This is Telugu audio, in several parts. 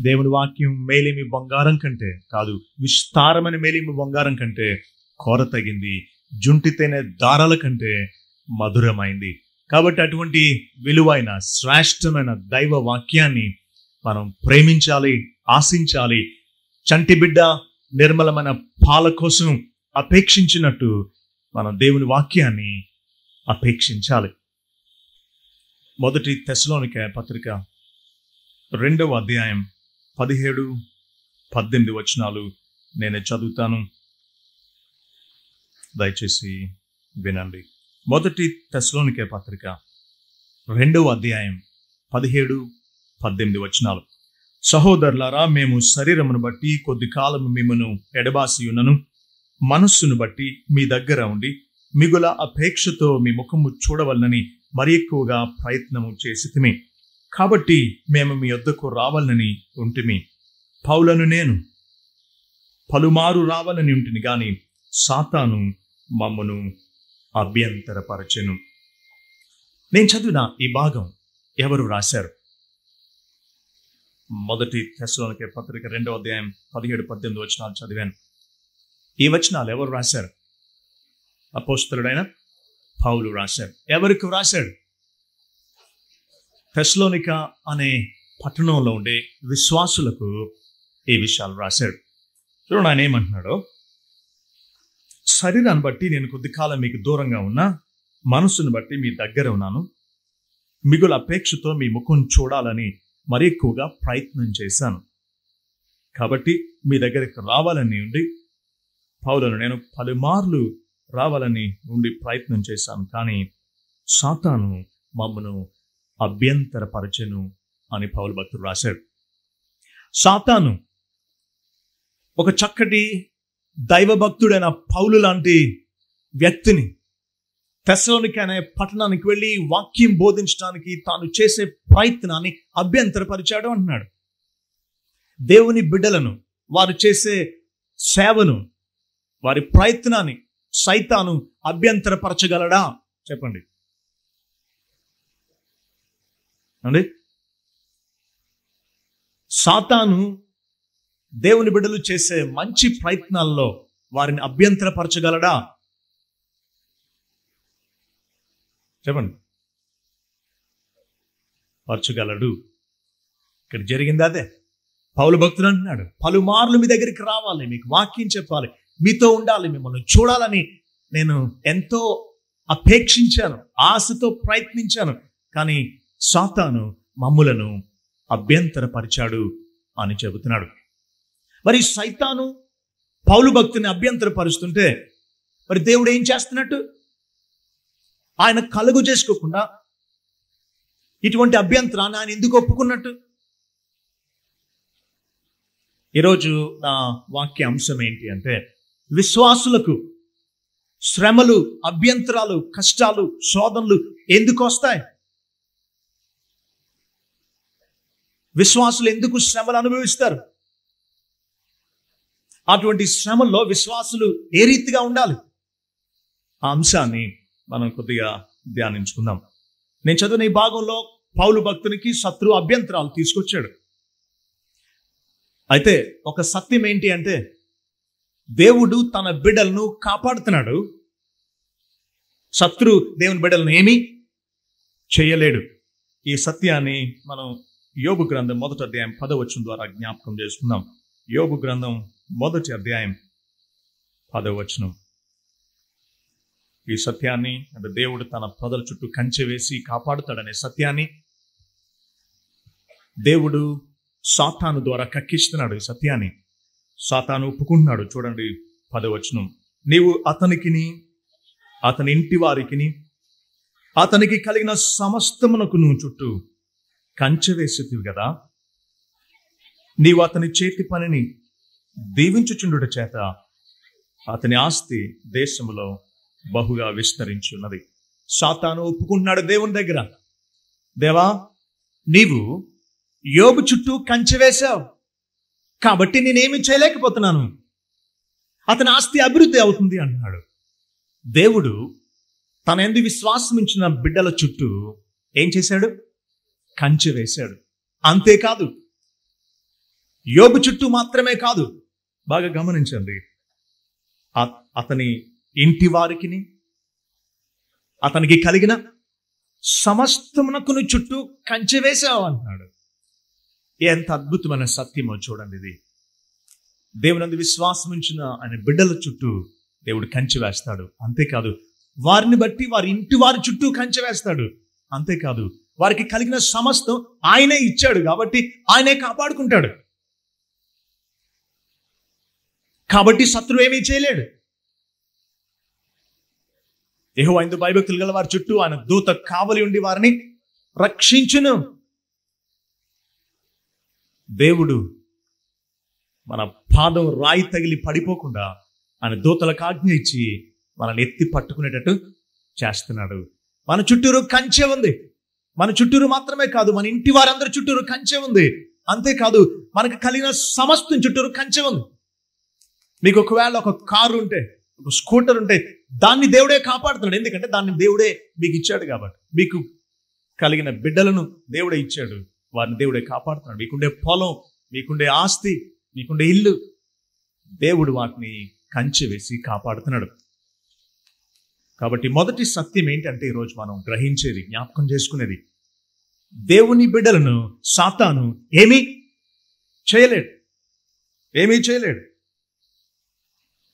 దేవుని వాక్యం మేలిమి బంగారం కంటే కాదు, విస్తారమైన మేలిమి బంగారం కంటే కోర తగింది, జుంటితేనే దారాల కంటే మధురమైంది. కాబట్టి అటువంటి విలువైన శ్రేష్టమైన దైవ వాక్యాన్ని మనం ప్రేమించాలి, ఆశించాలి. చంటి బిడ్డ నిర్మలమైన పాల కోసం అపేక్షించినట్టు మనం దేవుని వాక్యాన్ని అపేక్షించాలి. మొదటి తెస్సలోనికే పత్రిక 2వ అధ్యాయం 17-18 వచనాలు నేను చదువుతాను, దయచేసి వినండి. మొదటి తెస్సలోనికే పత్రిక 2వ అధ్యాయం 17-18 వచనాలు. సహోదరులారా, మేము శరీరమును బట్టి కొద్ది కాలం మిమ్మను ఎడబాసి ఉన్నను, మనస్సును బట్టి మీ దగ్గర ఉండి మిగుల అపేక్షతో మీ ముఖము చూడవలనని మరి ఎక్కువగా ప్రయత్నము చేసితిమి. కాబట్టి మేము మీ యొద్దకు రావాలని ఉంటిమి. పౌలను నేను పలుమారు రావాలని ఉంటిని గాని సాతాను మమ్మను అభ్యంతరపరచెను. నేను చదివిన ఈ భాగం ఎవరు రాశారు? మొదటి తెస్సలోనికే పత్రిక 2వ అధ్యాయం 17-18 వచనాలు చదివాను. ఈ వచనాలు ఎవరు రాశారు? అపోస్తలుడైన పౌలు రాశారు. ఎవరికి రాశాడు? తెస్సలోనిక అనే పట్టణంలో ఉండే విశ్వాసులకు ఈ విషయాలు రాశాడు. చూడండి ఆయన ఏమంటున్నాడో, శరీరాన్ని బట్టి నేను కొద్ది కాలం మీకు దూరంగా ఉన్నా, మనస్సును బట్టి మీ దగ్గర ఉన్నాను, మిగులు అపేక్షతో మీ ముఖం చూడాలని మరి ఎక్కువగా ప్రయత్నం చేశాను. కాబట్టి మీ దగ్గరికి రావాలని ఉండి పౌలను నేను పలుమార్లు రావాలని ఉండి ప్రయత్నం చేశాను, కానీ సాతాను మమ్మను అభ్యంతరపరచెను అని పౌలు భక్తుడు రాశాడు. సాతాను ఒక చక్కటి దైవభక్తుడైన పౌలు లాంటి వ్యక్తిని తెస్సలోనిక అనే పట్టణానికి వెళ్ళి వాక్యం బోధించడానికి తాను చేసే ప్రయత్నాన్ని అభ్యంతరపరిచాడు అంటున్నాడు. దేవుని బిడ్డలను, వారు చేసే సేవను, వారి ప్రయత్నాన్ని సైతాను అభ్యంతరపరచగలడా? చెప్పండి అండి. సాతాను దేవుని బిడ్డలు చేసే మంచి ప్రయత్నాల్లో వారిని అభ్యంతరపరచగలడా? చెప్పండి. పరచగలడు. ఇక్కడ జరిగింది అదే. పౌలు భక్తుడు అంటున్నాడు, పలుమార్లు మీ దగ్గరికి రావాలి, మీకు వాక్యం చెప్పాలి, మీతో ఉండాలి, మిమ్మల్ని చూడాలని నేను ఎంతో అపేక్షించాను, ఆశతో ప్రయత్నించాను, కానీ సాతాను మమ్ములను అభ్యంతరపరిచాడు అని చెబుతున్నాడు. మరి సైతాను పౌలు భక్తుని అభ్యంతరపరుస్తుంటే మరి దేవుడు ఏం చేస్తున్నట్టు? ఆయన కలుగు చేసుకోకుండా ఇటువంటి అభ్యంతరాన్ని ఆయన ఎందుకు ఒప్పుకున్నట్టు? ఈరోజు నా వాక్య అంశం ఏంటి అంటే, విశ్వాసులకు శ్రమలు, అభ్యంతరాలు, కష్టాలు, శోధనలు ఎందుకు వస్తాయి? విశ్వాసులు ఎందుకు శ్రమలు అనుభవిస్తారు? అటువంటి శ్రమల్లో విశ్వాసులు ఏ రీతిగా ఉండాలి? ఆ అంశాన్ని మనం కొద్దిగా ధ్యానించుకుందాం. నేను చదివిన ఈ భాగంలో పౌలు భక్తునికి శత్రు అభ్యంతరాలు తీసుకొచ్చాడు. అయితే ఒక సత్యం ఏంటి అంటే, దేవుడు తన బిడ్డలను కాపాడుతున్నాడు. శత్రు దేవుని బిడ్డలను ఏమీ చేయలేడు. ఈ సత్యాన్ని మనం యోబు గ్రంథం 1వ అధ్యాయం 10వ వచనం ద్వారా జ్ఞాపకం చేసుకుందాం. యోబు గ్రంథం 1వ అధ్యాయం 10వ వచనం. ఈ సత్యాన్ని, అంటే దేవుడు తన ప్రజల చుట్టూ కంచె వేసి కాపాడుతాడనే సత్యాన్ని దేవుడు సాతాను ద్వారా కక్కిస్తున్నాడు. ఈ సత్యాన్ని సాతాను ఒప్పుకుంటున్నాడు. చూడండి 10వ వచనం. నీవు అతనికిని, అతని ఇంటి వారికిని, అతనికి కలిగిన సమస్తమునకు నువ్వు చుట్టూ కంచె వేసేతివి కదా, నీవు అతని చేతి పనిని దీవించుచుండుట చేత అతని ఆస్తి దేశములో బహుగా విస్తరించున్నది. సాతాను ఒప్పుకుంటున్నాడు దేవుని దగ్గర, దేవా నీవు యోబు చుట్టూ కంచె వేశావు కాబట్టి నేనేమి చేయలేకపోతున్నాను, అతని ఆస్తి అభివృద్ధి అవుతుంది అంటున్నాడు. దేవుడు తన యందు విశ్వాసం ఉంచిన బిడ్డల చుట్టూ ఏం చేశాడు? కంచె వేశాడు. అంతేకాదు, యోబు చుట్టూ మాత్రమే కాదు, బాగా గమనించండి, అతని ఇంటి వారికిని అతనికి కలిగిన సమస్తమునకును చుట్టూ కంచె వేసావు అంటున్నాడు. ఎంత అద్భుతమైన సత్యమో చూడండి. ఇది దేవునందు విశ్వాసం ఉంచిన ఆయన బిడ్డల చుట్టూ దేవుడు కంచె వేస్తాడు. అంతేకాదు, వారిని బట్టి వారి ఇంటి వారి చుట్టూ కంచె వేస్తాడు. అంతేకాదు, వారికి కలిగిన సమస్తం ఆయనే ఇచ్చాడు కాబట్టి ఆయనే కాపాడుకుంటాడు. కాబట్టి శత్రువు ఏమీ చేయలేడు. యెహోవా యందు భయభక్తులు గల వారి చుట్టూ ఆయన దూత కావలి ఉండి వారిని రక్షించును. దేవుడు మన పాదం రాయి తగిలి పడిపోకుండా ఆయన దూతలకు ఆజ్ఞ ఇచ్చి మనల్ని ఎత్తి పట్టుకునేటట్టు చేస్తున్నాడు. మన చుట్టూరు కంచె ఉంది. మన చుట్టూరు మాత్రమే కాదు, మన ఇంటి వారందరి చుట్టూరు కంచె ఉంది. అంతేకాదు, మనకు కలిగిన సమస్తం చుట్టూరు కంచె ఉంది. మీకు ఒకవేళ ఒక కారు ఉంటే, ఒక స్కూటర్ ఉంటే, దాన్ని దేవుడే కాపాడుతున్నాడు. ఎందుకంటే దాన్ని దేవుడే మీకు ఇచ్చాడు కాబట్టి. మీకు కలిగిన బిడ్డలను దేవుడే ఇచ్చాడు, వారిని దేవుడే కాపాడుతున్నాడు. మీకుండే పొలం, మీకుండే ఆస్తి, మీకుండే ఇల్లు, దేవుడు వాటిని కంచె వేసి కాపాడుతున్నాడు. కాబట్టి మొదటి సత్యం ఏంటంటే ఈరోజు మనం గ్రహించేది, జ్ఞాపకం చేసుకునేది, దేవుని బిడ్డలను సాతాను ఏమీ చేయలేడు. ఏమీ చేయలేడు.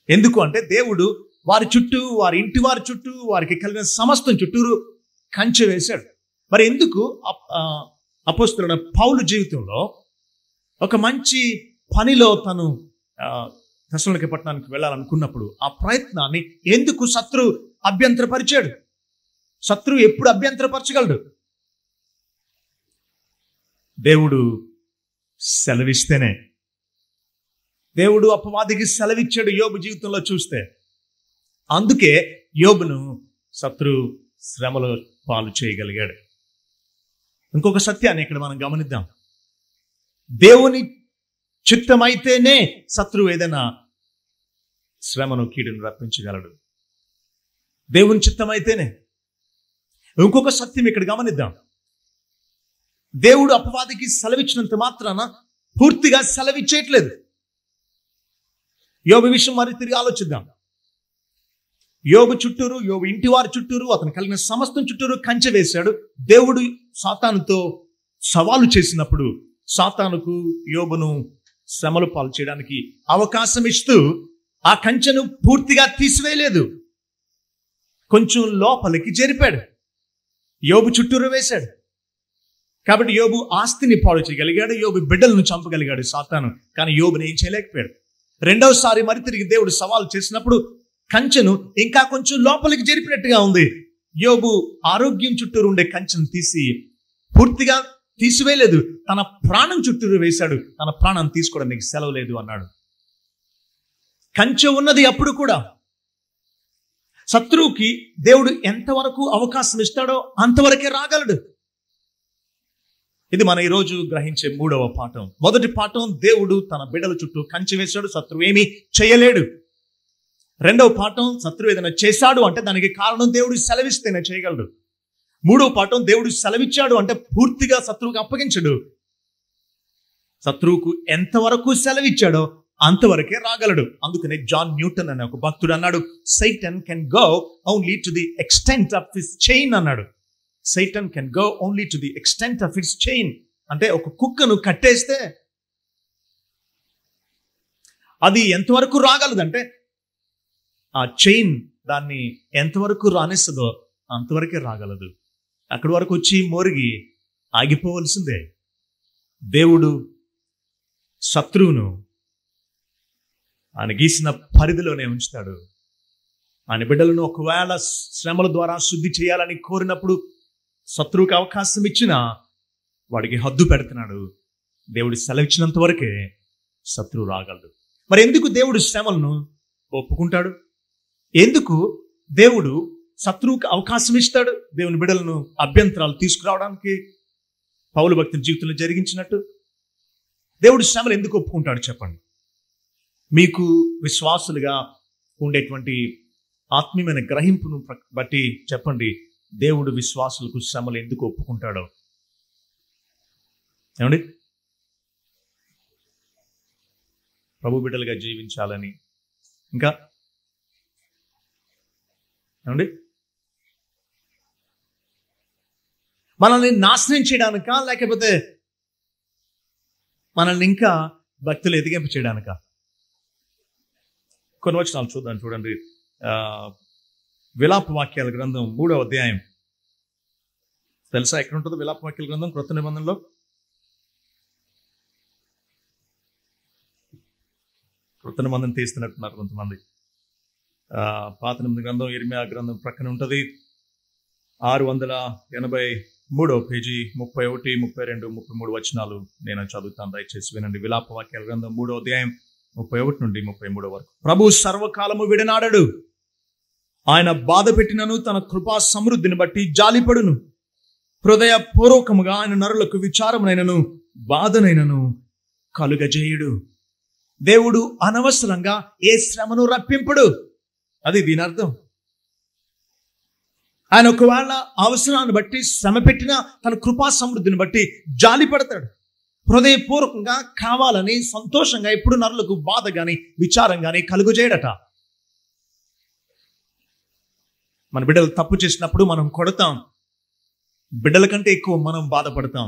ఎందుకు అంటే దేవుడు వారి చుట్టూ, వారి ఇంటి వారి చుట్టూ, వారికి కలిగిన సమస్తం చుట్టూరు కంచె వేశాడు. మరి ఎందుకు అపోస్తలుడైన పౌలు జీవితంలో ఒక మంచి పనిలో తను తెస్సలోనికే పట్టణానికి వెళ్ళాలనుకున్నప్పుడు ఆ ప్రయత్నాన్ని ఎందుకు శత్రువు అభ్యంతరపరిచాడు? శత్రువు ఎప్పుడు అభ్యంతరపరచగలడు? దేవుడు సెలవిస్తేనే. దేవుడు అపవాదికి సెలవిచ్చాడు యోబు జీవితంలో చూస్తే. అందుకే యోబును శత్రువు శ్రమలో పాలు చేయగలిగాడు. ఇంకొక సత్యాన్ని ఇక్కడ మనం గమనిద్దాం. దేవుని చిత్తమైతేనే శత్రువు ఏదైనా శ్రమను, కీడును రప్పించగలడు. దేవుని చిత్తమైతేనే. ఇంకొక సత్యం ఇక్కడ గమనిద్దాం. దేవుడు అపవాదికి సెలవిచ్చినంత మాత్రాన పూర్తిగా సెలవిచ్చేయట్లేదు. యోబు విషయం మరి తిరిగి ఆలోచిద్దాం. యోబు చుట్టూరు, యోబు ఇంటి వారి చుట్టూరు, అతను కలిగిన సమస్తం చుట్టూరు కంచె వేశాడు. దేవుడు సాతానుతో సవాలు చేసినప్పుడు సాతానుకు యోబును శ్రమలు పాలు చేయడానికి అవకాశం ఇస్తూ ఆ కంచెను పూర్తిగా తీసివేయలేదు, కొంచెం లోపలికి జరిపాడు. యోబు చుట్టూరు వేశాడు. కాబట్టి యోబు ఆస్తిని పాడు చేయగలిగాడు, యోబు బిడ్డలను చంపగలిగాడు సాతాను. కానీ యోబుని ఏం చేయలేకపోయాడు. రెండవసారి మరి తిరిగి దేవుడు సవాలు చేసినప్పుడు కంచెను ఇంకా కొంచెం లోపలికి జరిపినట్టుగా ఉంది. యోబు ఆరోగ్యం చుట్టూరు ఉండే కంచెను తీసి పూర్తిగా తీసివేయలేదు, తన ప్రాణం చుట్టూరు వేశాడు. తన ప్రాణం తీసుకోవడానికి సెలవు లేదు అన్నాడు. కంచె ఉన్నది అప్పుడు కూడా. శత్రువుకి దేవుడు ఎంతవరకు అవకాశం ఇస్తాడో అంతవరకే రాగలడు. ఇది మన ఈరోజు గ్రహించే మూడవ పాఠం. మొదటి పాఠం, దేవుడు తన బిడ్డల చుట్టూ కంచె వేశాడు, శత్రువు ఏమీ చేయలేడు. రెండవ పాఠం, శత్రువు ఏదైనా చేశాడు అంటే దానికి కారణం దేవుడు సెలవిస్తేనే చేయగలడు. మూడవ పాఠం, దేవుడు సెలవిచ్చాడు అంటే పూర్తిగా శత్రువుకి అప్పగించడు. శత్రువుకు ఎంతవరకు సెలవిచ్చాడో అంతవరకే రాగలడు. అందుకనే జాన్ న్యూటన్ అనే ఒక భక్తుడు అన్నాడు, Satan can go only to the extent of his chain అన్నాడు. Satan can go only to the extent of his chain అంటే ఒక కుక్కను కట్టేస్తే అది ఎంతవరకు రాగలదంటే ఆ చైన్ దాన్ని ఎంతవరకు రానిస్తుందో అంతవరకే రాగలదు. అక్కడి వరకు వచ్చి మోరిగి ఆగిపోవలసిందే. దేవుడు శత్రువును ఆయన గీసిన పరిధిలోనే ఉంచుతాడు. ఆయన బిడ్డలను ఒకవేళ శ్రమల ద్వారా శుద్ధి చేయాలని కోరినప్పుడు శత్రువుకి అవకాశం ఇచ్చినా వాడికి హద్దు పెడుతున్నాడు. దేవుడు సెలవిచ్చినంత వరకే శత్రువు రాగలడు. మరి ఎందుకు దేవుడు శ్రమలను ఒప్పుకుంటాడు? ఎందుకు దేవుడు శత్రువుకి అవకాశం ఇస్తాడు? దేవుని బిడ్డలను అభ్యంతరాలు తీసుకురావడానికి పౌలు భక్తుని జీవితంలో జరిగించినట్టు దేవుడు శ్రమలు ఎందుకు ఒప్పుకుంటాడు చెప్పండి. మీకు విశ్వాసులుగా ఉండేటువంటి ఆత్మీయమైన గ్రహింపును బట్టి చెప్పండి, దేవుడు విశ్వాసులకు శ్రమలు ఎందుకు ఒప్పుకుంటాడో. ఏమండి, ప్రభు బిడ్డలుగా జీవించాలని. ఇంకా ఏమండి, మనల్ని నాశనం చేయడానిక, లేకపోతే మనల్ని ఇంకా భక్తులు ఎదిగింపు చేయడానిక? కొన్ని వచనాలు చూద్దాం. చూడండి, విలాప వాక్యాల గ్రంథం 3వ అధ్యాయం. తెలుసా ఎక్కడ ఉంటుందో విలాప వాక్యాల గ్రంథం క్రొత్త నిబంధనలో? క్రొత్త నిబంధన తీస్తున్నట్టున్నారు కొంతమంది. పాత నిబంధన గ్రంథం ఇర్మియా గ్రంథం ప్రక్కన ఉంటుంది. 683వ పేజీ 31, 32, 33 వచనాలు నేను చదువుతాను, దయచేసి వినండి. విలాప వాక్యాల గ్రంథం 3వ అధ్యాయం 31 నుండి 33 వరకు. ప్రభు సర్వకాలము విడనాడడు, ఆయన బాధ పెట్టినను తన కృపా సమృద్ధిని బట్టి జాలిపడును. హృదయపూర్వకముగా ఆయన నరులకు విచారమునైనను బాధనైనను కలుగజేయుడు. దేవుడు అనవసరంగా ఏ శ్రమను రప్పింపడు. అది దీని అర్థం. ఆయన ఒకవేళ అవసరాన్ని బట్టి శ్రమ పెట్టినా తన కృపా సమృద్ధిని బట్టి జాలి పడతాడు. హృదయపూర్వకంగా కావాలని సంతోషంగా ఎప్పుడు నరులకు బాధ గాని విచారం గాని కలుగజేయడట. మన బిడ్డలు తప్పు చేసినప్పుడు మనం కొడతాం, బిడ్డల కంటే ఎక్కువ మనం బాధపడతాం.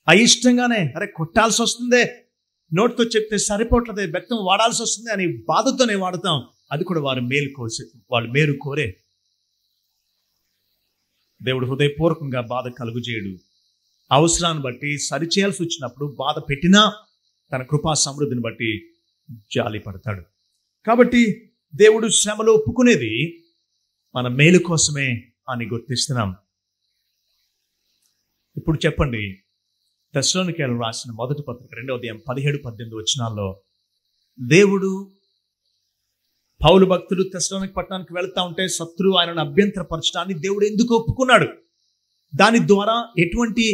అయిష్టంగానే అరే కొట్టాల్సి వస్తుందే, నోటితో చెప్తే సరిపోట్లదే, బెత్తం వాడాల్సి వస్తుంది అని బాధతోనే వాడతాం. అది కూడా వాళ్ళు మేలు కోరే. దేవుడు హృదయపూర్వకంగా బాధ కలుగుజేయడు. అవసరాన్ని బట్టి సరిచేయాల్సి వచ్చినప్పుడు బాధ పెట్టినా తన కృపా సమృద్ధిని బట్టి జాలి పడతాడు. కాబట్టి దేవుడు శ్రమలో ఒప్పుకునేది మన మేలు కోసమే అని గుర్తిస్తున్నాం. ఇప్పుడు చెప్పండి, తెస్సలోనికీయులకు రాసిన మొదటి పత్రిక 2వ అధ్యాయం 17-18 వచనాల్లో దేవుడు పౌలు భక్తుడు తెస్సలోనిక పట్టణానికి వెళ్తా ఉంటే శత్రువు ఆయనను అభ్యంతరపరచడాన్ని దేవుడు ఎందుకు ఒప్పుకున్నాడు, దాని ద్వారా ఎటువంటి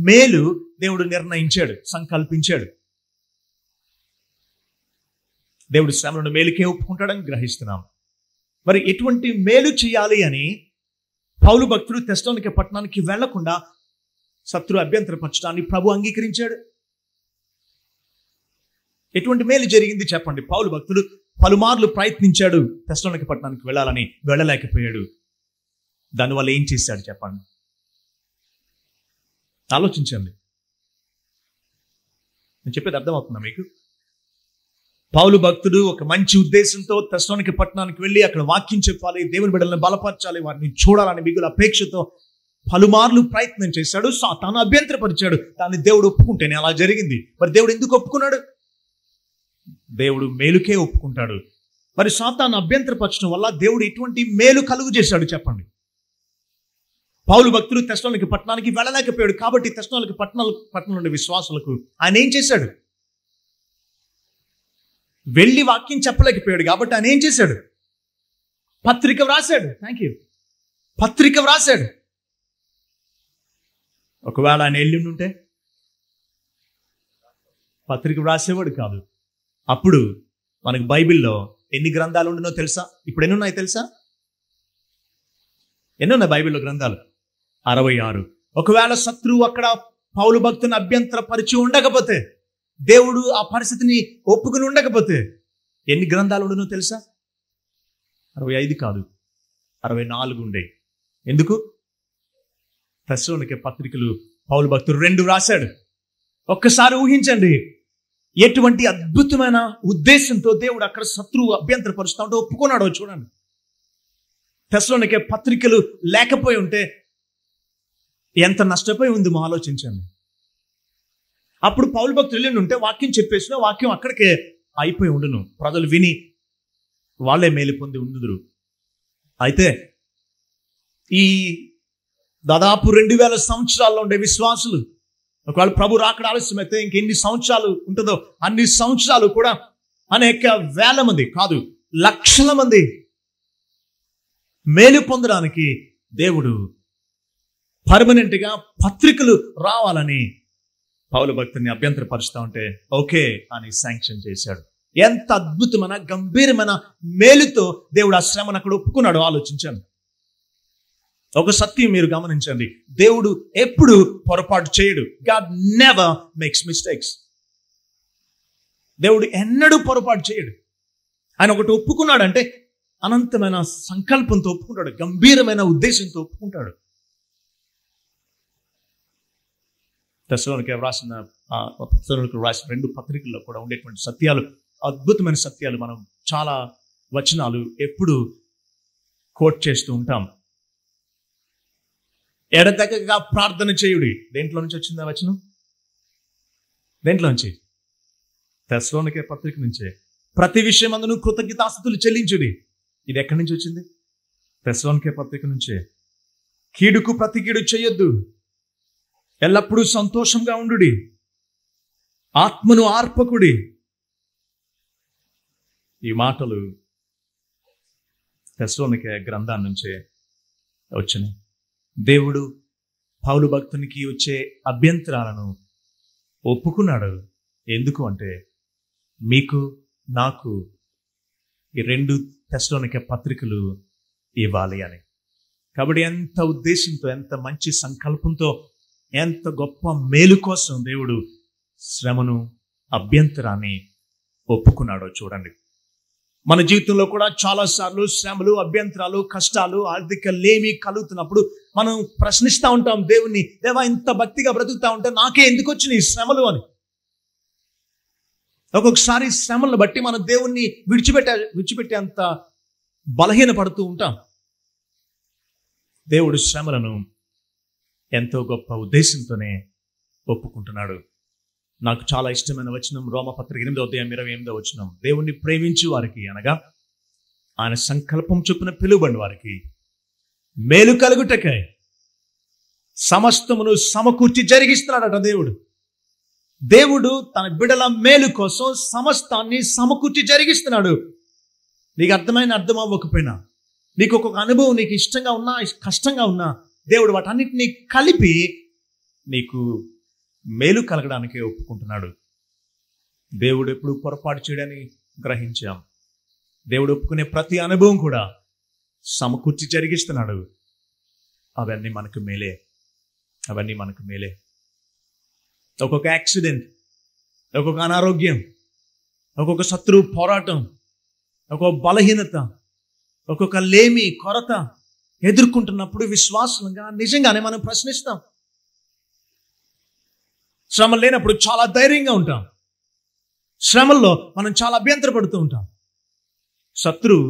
మేలు దేవుడు నిర్ణయించాడు, సంకల్పించాడు. దేవుడు శ్రమలను మేలుకే ఒప్పుకుంటాడని గ్రహిస్తున్నాం. మరి ఎటువంటి మేలు చేయాలి అని పౌలు భక్తుడు తెస్సలోనిక పట్టణానికి వెళ్లకుండా శత్రు అభ్యంతరపరచడాన్ని ప్రభు అంగీకరించాడు. ఎటువంటి మేలు జరిగింది చెప్పండి? పౌలు భక్తుడు పలుమార్లు ప్రయత్నించాడు తెస్సలోనిక పట్టణానికి వెళ్ళాలని, వెళ్ళలేకపోయాడు. దానివల్ల ఏం చేశాడు చెప్పండి? ఆలోచించండి. నేను చెప్పేది అర్థమవుతుందా మీకు? పౌలు భక్తుడు ఒక మంచి ఉద్దేశంతో తెస్సలోనిక పట్టణానికి వెళ్ళి అక్కడ వాక్యం చెప్పాలి, దేవుని బిడ్డలను బలపరచాలి, వారిని చూడాలని మిగులు అపేక్షతో పలుమార్లు ప్రయత్నం చేశాడు. సాతాను అభ్యంతరపరిచాడు. దాన్ని దేవుడు ఒప్పుకుంటేనే అలా జరిగింది. మరి దేవుడు ఎందుకు ఒప్పుకున్నాడు? దేవుడు మేలుకే ఒప్పుకుంటాడు. మరి సాతాను అభ్యంతరపరచడం వల్ల దేవుడు ఎటువంటి మేలు కలుగు చేశాడు చెప్పండి? పౌలు భక్తుడు తెస్సలోనిక పట్టణానికి వెళ్ళలేకపోయాడు. కాబట్టి తెస్సలోనిక పట్టణంలో ఉండే విశ్వాసులకు ఆయన ఏం చేశాడు? వెళ్ళి వాక్యం చెప్పలేకపోయాడు కాబట్టి ఆయన ఏం చేశాడు? పత్రిక వ్రాసాడు. పత్రిక వ్రాసాడు. ఒకవేళ ఆయన వెళ్ళి ఉంటే పత్రిక వ్రాసేవాడు కాదు. అప్పుడు మనకు బైబిల్లో ఎన్ని గ్రంథాలు ఉండినో తెలుసా? ఇప్పుడు ఎన్ని ఉన్నాయి తెలుసా? ఎన్ని ఉన్నాయి బైబిల్లో గ్రంథాలు? 66. ఒకవేళ శత్రువు అక్కడ పౌలు భక్తుని అభ్యంతరపరిచి ఉండకపోతే, దేవుడు ఆ పరిస్థితిని ఒప్పుకుని ఉండకపోతే ఎన్ని గ్రంథాలు ఉండునో తెలుసా? 65 కాదు, 64 ఉండేవి. ఎందుకు? తెస్సలోనిక పత్రికలు పౌలు భక్తుడు 2 రాశాడు. ఒక్కసారి ఊహించండి, ఎటువంటి అద్భుతమైన ఉద్దేశంతో దేవుడు అక్కడ శత్రువు అభ్యంతరపరుస్తా ఉంటే ఒప్పుకున్నాడో చూడండి. తెస్సలోనిక పత్రికలు లేకపోయి ఉంటే ఎంత నష్టపోయి ఉంది ఆలోచించండి. అప్పుడు పౌలు భక్తులు వెళ్ళి ఉంటే వాక్యం చెప్పేసిన వాక్యం అక్కడికే అయిపోయి ఉండును, ప్రజలు విని వాళ్ళే మేలు పొంది ఉండుదురు. అయితే ఈ దాదాపు 2000 సంవత్సరాల్లో ఉండే విశ్వాసులు ఒకవేళ ప్రభు రాకడ ఆలస్యమైతే ఇంకెన్ని సంవత్సరాలు ఉంటుందో అన్ని సంవత్సరాలు కూడా అనేక వేల మంది కాదు లక్షల మంది మేలు పొందడానికి దేవుడు పర్మనెంట్ గా పత్రికలు రావాలని పౌలు భక్తుని అభ్యంతరపరుస్తూ ఉంటే ఓకే అని శాంక్షన్ చేశాడు. ఎంత అద్భుతమైన గంభీరమైన మేలుతో దేవుడు ఆ శ్రమను అక్కడ ఒప్పుకున్నాడు. ఆలోచించండి. ఒక సత్యం మీరు గమనించండి, దేవుడు ఎప్పుడు పొరపాటు చేయడు. God never makes mistakes. దేవుడు ఎన్నడూ పొరపాటు చేయడు. ఆయన ఒకటి ఒప్పుకున్నాడంటే అనంతమైన సంకల్పంతో ఒప్పుకుంటాడు, గంభీరమైన ఉద్దేశంతో ఒప్పుకుంటాడు. తెస్సలోనికైకి రాసిన 2 పత్రికల్లో కూడా ఉండేటువంటి సత్యాలు, అద్భుతమైన సత్యాలు మనం చాలా వచనాలు ఎప్పుడు కోట్ చేస్తూ ఉంటాం. ఎడతెగక ప్రార్థన చేయుడి. దేంట్లో నుంచి వచ్చింది ఆ వచనం? దేంట్లోంచి? తెస్సలోనికైకి పత్రిక నుంచే. ప్రతి విషయమందును కృతజ్ఞతాస్తుతులు చెల్లించుడి. ఇది ఎక్కడి నుంచి వచ్చింది? తెస్సలోనికైకి పత్రిక నుంచే. కీడుకు ప్రతి కీడు చేయొద్దు, ఎల్లప్పుడూ సంతోషంగా ఉండుడి, ఆత్మను ఆర్పకుడి. ఈ మాటలు తెస్సలోనికైకి గ్రంథాన్ని నుంచే వచ్చినాయి. దేవుడు పౌలు భక్తునికి వచ్చే అభ్యంతరాలను ఒప్పుకున్నాడు. ఎందుకు అంటే మీకు నాకు ఈ 2 తెస్సలోనికైకి పత్రికలు ఇవ్వాలి అని. కాబట్టి ఎంత ఉద్దేశంతో, ఎంత మంచి సంకల్పంతో, ఎంత గొప్ప మేలు కోసం దేవుడు శ్రమను, అభ్యంతరాన్ని ఒప్పుకున్నాడో చూడండి. మన జీవితంలో కూడా చాలాసార్లు శ్రమలు, అభ్యంతరాలు, కష్టాలు, ఆర్థిక లేమి కలుగుతున్నప్పుడు మనం ప్రశ్నిస్తూ ఉంటాం దేవుణ్ణి, దేవా ఇంత భక్తిగా బ్రతుకుతా ఉంటే నాకే ఎందుకు వచ్చినాయి ఈ శ్రమలు అని. ఒక్కొక్కసారి శ్రమలను బట్టి మనం దేవుణ్ణి విడిచిపెట్టేంత బలహీన పడుతూ ఉంటాం. దేవుడు శ్రమలను ఎంతో గొప్ప ఉద్దేశంతోనే ఒప్పుకుంటున్నాడు. నాకు చాలా ఇష్టమైన వచనం రోమపత్రిక 8:28 దేవుణ్ణి ప్రేమించు వారికి, అనగా ఆయన సంకల్పం చొప్పున పిలువబడిన వారికి మేలు కలుగుటకై సమస్తమును సమకూర్చి జరిగిస్తున్నాడట దేవుడు. దేవుడు తన బిడ్డల మేలు కోసం సమస్తాన్ని సమకూర్చి జరిగిస్తున్నాడు. నీకు అర్థం అవ్వకపోయినా, నీకు ఒక్కొక్క అనుభవం నీకు ఇష్టంగా ఉన్నా, కష్టంగా ఉన్నా, దేవుడు వాటన్నిటినీ కలిపి నీకు మేలు కలగడానికే ఒప్పుకుంటున్నాడు. దేవుడు ఎప్పుడు పొరపాటు చేయడని గ్రహించాం. దేవుడు ఒప్పుకునే ప్రతి అనుభవం కూడా సమకూర్చి జరిగిస్తున్నాడు. అవన్నీ మనకు మేలే, అవన్నీ మనకు మేలే. ఒక్కొక్క యాక్సిడెంట్, ఒక్కొక్క అనారోగ్యం, ఒక్కొక్క శత్రువు పోరాటం, ఒక్కొక్క బలహీనత, ఒక్కొక్క లేమి, కొరత ఎదుర్కొంటున్నప్పుడు విశ్వాసంగా నిజంగానే మనం ప్రశ్నిస్తాం. శ్రమ లేనప్పుడు చాలా ధైర్యంగా ఉంటాం. శ్రమల్లో మనం చాలా అభ్యంతరపడుతూ ఉంటాం. శత్రువు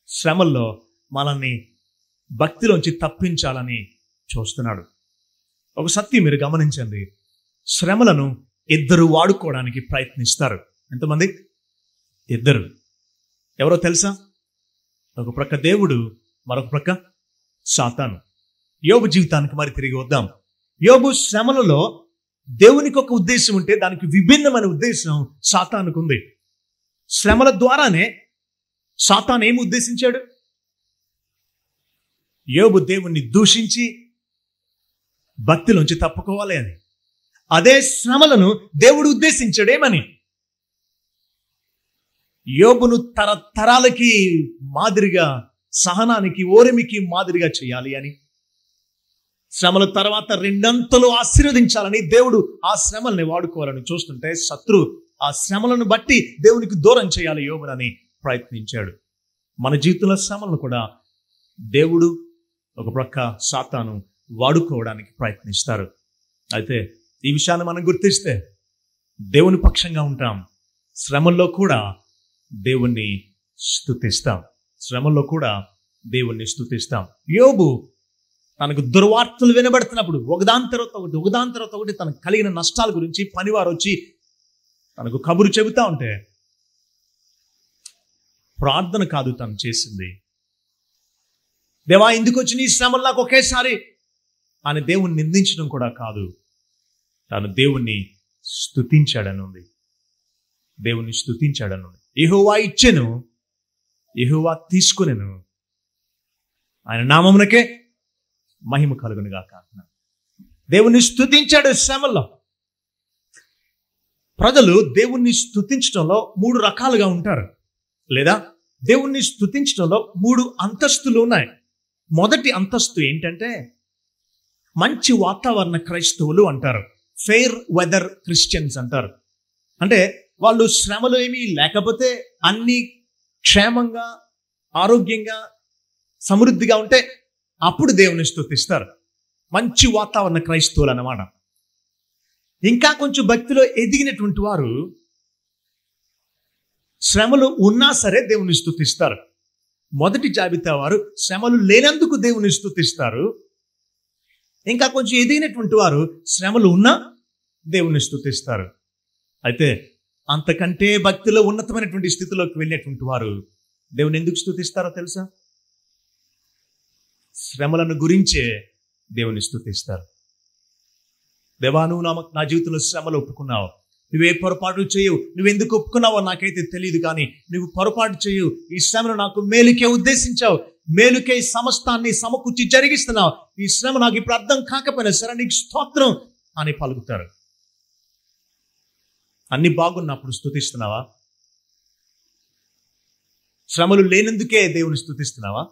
శ్రమల్లో మనల్ని భక్తిలోంచి తప్పించాలని చూస్తున్నాడు. ఒక సత్యం మీరు గమనించండి, శ్రమలను ఇద్దరు వాడుకోవడానికి ప్రయత్నిస్తారు. ఎంతమంది? ఇద్దరు. ఎవరో తెలుసా? ఒక ప్రక్క దేవుడు, మరొక ప్రక్క సాతాను. యోబు జీవితానికి మరి తిరిగి వద్దాం. యోబు శ్రమలలో దేవునికి ఒక ఉద్దేశం ఉంటే దానికి విభిన్నమైన ఉద్దేశం సాతానుకు ఉంది. శ్రమల ద్వారానే సాతాను ఏమి ఉద్దేశించాడు? యోబు దేవుణ్ణి దూషించి భక్తిలోంచి తప్పుకోవాలి అని. అదే శ్రమలను దేవుడు ఉద్దేశించాడేమని? యోబును తరతరాలకి మాదిరిగా, సహనానికి, ఓరిమికి మాదిరిగా చేయాలి అని. శ్రమల తర్వాత 2 అంతలు ఆశీర్వదించాలని దేవుడు ఆ శ్రమల్ని వాడుకోవాలని చూస్తుంటే శత్రు ఆ శ్రమలను బట్టి దేవునికి దూరం చేయాలి యోబునని ప్రయత్నించాడు. మన జీవితంలో శ్రమలను కూడా దేవుడు, ఒక ప్రక్క సాతాను వాడుకోవడానికి ప్రయత్నిస్తారు. అయితే ఈ విషయాన్ని మనం గుర్తిస్తే దేవుని పక్షంగా ఉంటాం. శ్రమల్లో కూడా దేవుణ్ణి స్తుతిస్తాం. శ్రమల్లో కూడా దేవుణ్ణి స్తుతిస్తాం. యోబు తనకు దుర్వార్తలు వినబడుతున్నప్పుడు ఒకదాని తర్వాత ఒకటి తనకు కలిగిన నష్టాల గురించి పనివారు వచ్చి తనకు కబురు చెబుతా ఉంటే ప్రార్థన కాదు తను చేసింది. దేవా ఎందుకు వచ్చి నీ శ్రమలు నాకు ఒకేసారి అని దేవుణ్ణి నిందించడం కూడా కాదు. తాను దేవుణ్ణి స్తుతించాడనుంది. దేవుణ్ణి స్తుతించాడనుంది. యెహోవా ఇచ్చెను, యెహోవా తీసుకునెను, ఆయన నామమునకే మహిమ కలుగునుగాక. దేవుణ్ణి స్తుతించాడు శ్రమల్లో. ప్రజలు దేవుణ్ణి స్తుతించడంలో 3 రకాలుగా ఉంటారు, లేదా దేవుణ్ణి స్తుతించడంలో 3 అంతస్తులు ఉన్నాయి. మొదటి అంతస్తు ఏంటంటే మంచి వాతావరణ క్రైస్తవులు అంటారు. ఫెయిర్ వెదర్ క్రిస్టియన్స్ అంటారు. అంటే వాళ్ళు శ్రమలు ఏమీ లేకపోతే అన్ని క్షేమంగా ఆరోగ్యంగా సమృద్ధిగా ఉంటే అప్పుడు దేవుని స్తుతిస్తారు. మంచి వాతావరణ క్రైస్తవులు అన్నమాట. ఇంకా కొంచెం భక్తిలో ఎదిగినటువంటి వారు శ్రమలు ఉన్నా సరే దేవుని స్తుతిస్తారు. మొదటి జాబితా వారు శ్రమలు లేనందుకు దేవుని స్తుతిస్తారు. ఇంకా కొంచెం ఎదిగినటువంటి వారు శ్రమలు ఉన్నా దేవుని స్తుతిస్తారు. అయితే అంతకంటే భక్తిలో ఉన్నతమైనటువంటి స్థితిలోకి వెళ్ళినటువంటి వారు దేవుని ఎందుకు స్తుతిస్తారో తెలుసా? శ్రమలను గురించే దేవుని స్తుతిస్తారు. దేవా, నువ్వు నా జీవితంలో శ్రమలు ఒప్పుకున్నావు, నువ్వే పొరపాటు చేయవు, నువ్వెందుకు ఒప్పుకున్నావో నాకైతే తెలియదు, కానీ నువ్వు పొరపాటు చేయవు, ఈ శ్రమను నాకు మేలుకే ఉద్దేశించావు, మేలుకే సమస్తాన్ని సమకూర్చి జరిగిస్తున్నావు, ఈ శ్రమ నాకు ఇప్పుడు అర్థం కాకపోయినా సరే నీకు స్తోత్రం అని పలుకుతారు. అన్ని బాగున్నప్పుడు స్తుతిస్తున్నావా? శ్రమలు లేనందుకే దేవుని స్తుతిస్తున్నావా?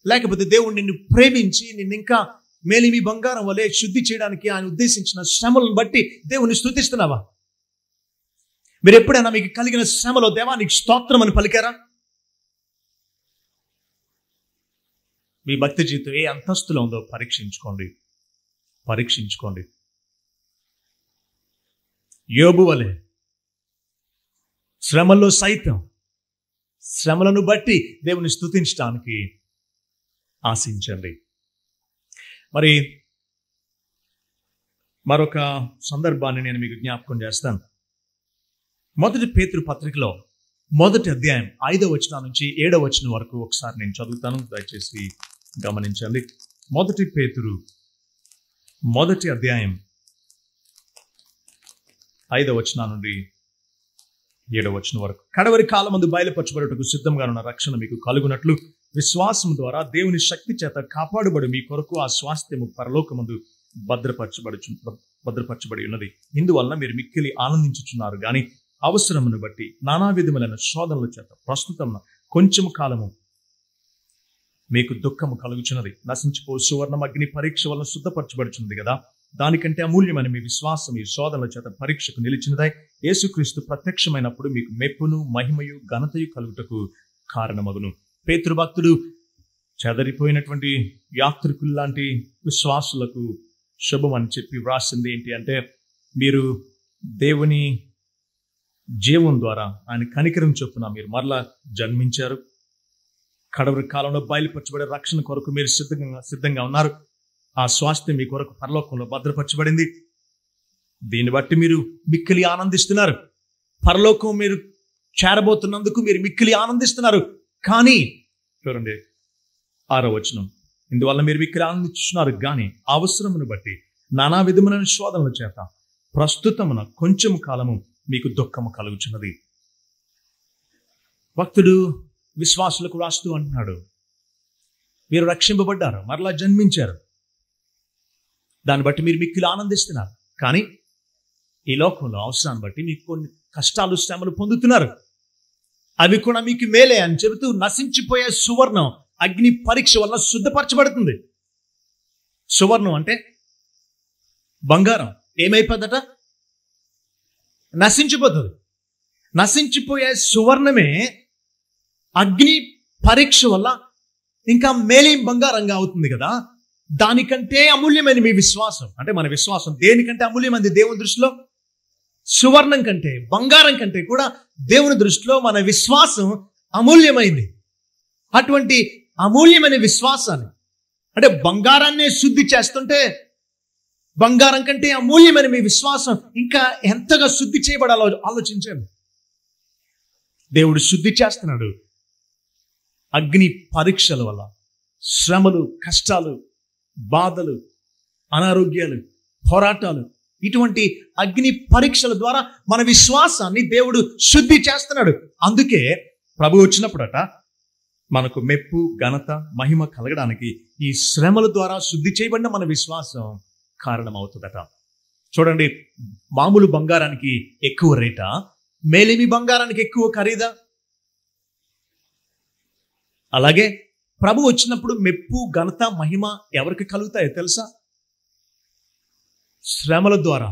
లేకపోతే దేవుడు నిన్ను ప్రేమించి నిన్ను ఇంకా మేలిమి బంగారం వలె శుద్ధి చేయడానికి ఆయన ఉద్దేశించిన శ్రమలను బట్టి దేవుని స్తుతిస్తున్నావా? మీరు ఎప్పుడైనా మీకు కలిగిన శ్రమలో దేవా నీకు స్తోత్రం అని పలికారా? మీ భక్తి జీవితం ఏ అంతస్తులో ఉందో పరీక్షించుకోండి. యోబు వలె శ్రమల్లో సైతం శ్రమలను బట్టి దేవుని స్తుతించడానికి ఆశించండి. మరి మరొక సందర్భాన్ని నేను మీకు జ్ఞాపకం చేస్తాను. మొదటి పేతురు పత్రికలో 1వ అధ్యాయం 5వ వచనం నుంచి 7వ వచనం వరకు ఒకసారి నేను చదువుతాను, దయచేసి గమనించండి. మొదటి పేతురు 1వ అధ్యాయం 5వ వచనం నుండి 7వ వచనం వరకు. కడవరి కాలమందు బయలుపరచబడుటకు సిద్ధంగా ఉన్న రక్షణ మీకు కలుగునట్లు విశ్వాసం ద్వారా దేవుని శక్తి చేత కాపాడుబడి మీ కొరకు ఆ స్వాస్థ్యము పరలోకమందు భద్రపరచబడి ఉన్నది. ఇందువలన మీరు మిక్కిలి ఆనందించుచున్నారు గాని అవసరమును బట్టి నానా విధములైన శోధనల చేత ప్రస్తుతం కొంచెము కాలము మీకు దుఃఖము కలుగుచున్నది. నశించిపో సువర్ణం అగ్ని పరీక్ష వలన శుద్ధపరచబడుచున్నది కదా, దానికంటే అమూల్యమైన మీ విశ్వాసం ఈ శోధనల చేత పరీక్షకు నిలిచినదై యేసుక్రీస్తు ప్రత్యక్షమైనప్పుడు మీకు మెప్పును మహిమయు ఘనతయు కలుగుటకు కారణమగును. పేతురు భక్తుడు చెదరిపోయినటువంటి యాత్రికుల్లాంటి విశ్వాసులకు శుభం అని చెప్పి వ్రాసింది ఏంటి అంటే, మీరు దేవుని జీవం ద్వారా ఆయన కనికరం చొప్పున మీరు మరలా జన్మించారు. కడవరి కాలంలో బయలుపరచబడే రక్షణ కొరకు మీరు సిద్ధంగా ఉన్నారు. ఆ స్వాస్థ్యం మీ కొరకు పరలోకంలో భద్రపరచబడింది. దీన్ని బట్టి మీరు మిక్కిలి ఆనందిస్తున్నారు. పరలోకం మీరు చేరబోతున్నందుకు మీరు మిక్కిలి ఆనందిస్తున్నారు. కానీ చూడండి 6వ వచనం, ఇందువల్ల మీరు మిక్కిలి ఆనందిస్తున్నారు కానీ అవసరమును బట్టి నానా విధములైన శోధనల చేత ప్రస్తుతమున కొంచెము కాలము మీకు దుఃఖము కలుగుచున్నది. భక్తుడు విశ్వాసులకు రాస్తూ అంటున్నాడు, మీరు రక్షింపబడ్డారు, మరలా జన్మించారు, దాన్ని బట్టి మీరు మిక్కిలి ఆనందిస్తున్నారు. కానీ ఈ లోకంలో అవసరాన్ని బట్టి మీకు కొన్ని కష్టాలు శ్రమలు పొందుతున్నారు. అవి కూడా మీకు మేలే అని చెబుతూ నశించిపోయే సువర్ణం అగ్ని పరీక్ష వల్ల శుద్ధపరచబడుతుంది. సువర్ణం అంటే బంగారం ఏమైపోద్దట? నశించిపోతుంది. నశించిపోయే సువర్ణమే అగ్ని పరీక్ష వల్ల ఇంకా మేలే బంగారంగా అవుతుంది కదా. దానికంటే అమూల్యమైన మీ విశ్వాసం, అంటే మన విశ్వాసం దేనికంటే అమూల్యమైనది దేవుని దృష్టిలో? సువర్ణం కంటే బంగారం కంటే కూడా దేవుని దృష్టిలో మన విశ్వాసం అమూల్యమైంది. అటువంటి అమూల్యమైన విశ్వాసాన్ని, అంటే బంగారాన్నే శుద్ధి చేస్తుంటే బంగారం కంటే అమూల్యమైన మీ విశ్వాసం ఇంకా ఎంతగా శుద్ధి చేయబడాలో ఆలోచించండి. దేవుడు శుద్ధి చేస్తున్నాడు. అగ్ని పరీక్షల వల్ల శ్రమలు, కష్టాలు, బాధలు, అనారోగ్యాలు, పోరాటాలు, ఇటువంటి అగ్ని పరీక్షల ద్వారా మన విశ్వాసాన్ని దేవుడు శుద్ధి చేస్తున్నాడు. అందుకే ప్రభు వచ్చినప్పుడట మనకు మెప్పు, ఘనత, మహిమ కలగడానికి ఈ శ్రమల ద్వారా శుద్ధి చేయబడిన మన విశ్వాసం కారణమవుతుందట. చూడండి, మామూలు బంగారానికి ఎక్కువ రేటా, మేలిమి బంగారానికి ఎక్కువ ఖరీదా? అలాగే ప్రభు వచ్చినప్పుడు మెప్పు, ఘనత, మహిమ ఎవరికి కలుగుతాయో తెలుసా? శ్రమల ద్వారా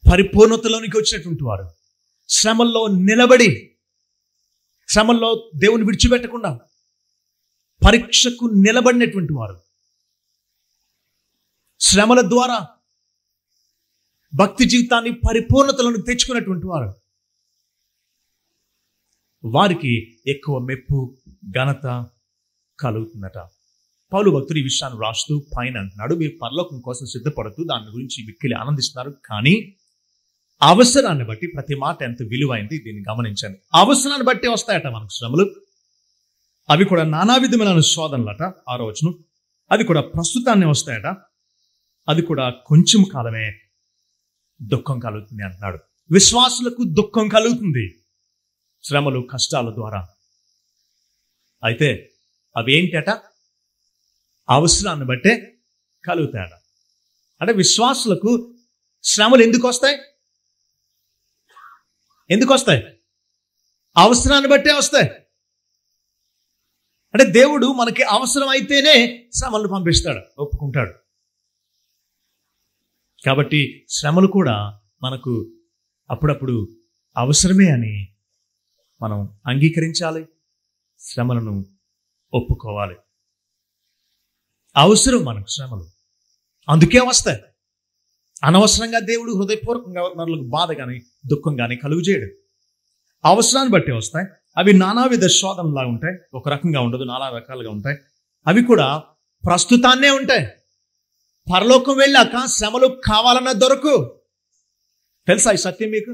పరిపూర్ణతలోనికి వచ్చినటువంటి వారు, శ్రమల్లో నిలబడి, శ్రమల్లో దేవుని విడిచిపెట్టకుండా పరీక్షకు నిలబడినటువంటి వారు, శ్రమల ద్వారా భక్తి జీవితాన్ని పరిపూర్ణతలను తెచ్చుకున్నటువంటి వారు, వారికి ఎక్కువ మెప్పు ఘనత కలుగుతుందట. పౌలు భక్తుడు ఈ విషయాన్ని రాస్తూ పైన అంటున్నాడు, మీరు పరలోకం కోసం సిద్ధపడుతూ దాని గురించి మిక్కిలి ఆనందిస్తున్నారు, కానీ అవసరాన్ని బట్టి, ప్రతి మాట ఎంత విలువైంది దీన్ని గమనించండి, అవసరాన్ని బట్టి వస్తాయట మనకు శ్రమలు. అవి కూడా నానా విధమైన శోధనలట. 6వ వచనం, అది కూడా ప్రస్తుతాన్ని వస్తాయట, అది కూడా కొంచెం కాలమే దుఃఖం కలుగుతుంది అంటున్నాడు. విశ్వాసులకు దుఃఖం కలుగుతుంది శ్రమలు కష్టాల ద్వారా. అయితే అవి ఏంటట? అవసరాన్ని బట్టే కలుగుతాయట. అంటే విశ్వాసులకు శ్రమలు ఎందుకు వస్తాయి? ఎందుకు వస్తాయి? అవసరాన్ని బట్టే వస్తాయి. అంటే దేవుడు మనకి అవసరం అయితేనే శ్రమలను పంపిస్తాడు, ఒప్పుకుంటాడు. కాబట్టి శ్రమలు కూడా మనకు అప్పుడప్పుడు అవసరమే అని మనం అంగీకరించాలి, శ్రమలను ఒప్పుకోవాలి. అవసరం మనకు శ్రమలు, అందుకే వస్తాయి. అనవసరంగా దేవుడు హృదయపూర్వకంగా మనకు బాధ కానీ దుఃఖం కానీ కలుగు చేయడు. అవసరాన్ని బట్టి వస్తాయి. అవి నానావిధ శోధనలా ఉంటాయి, ఒక రకంగా ఉండదు, నానా రకాలుగా ఉంటాయి. అవి కూడా ప్రస్తుతాన్నే ఉంటాయి. పరలోకం వెళ్ళాక శ్రమలు కావాలన్న దొరకు. తెలుసా ఈ సత్యం మీకు?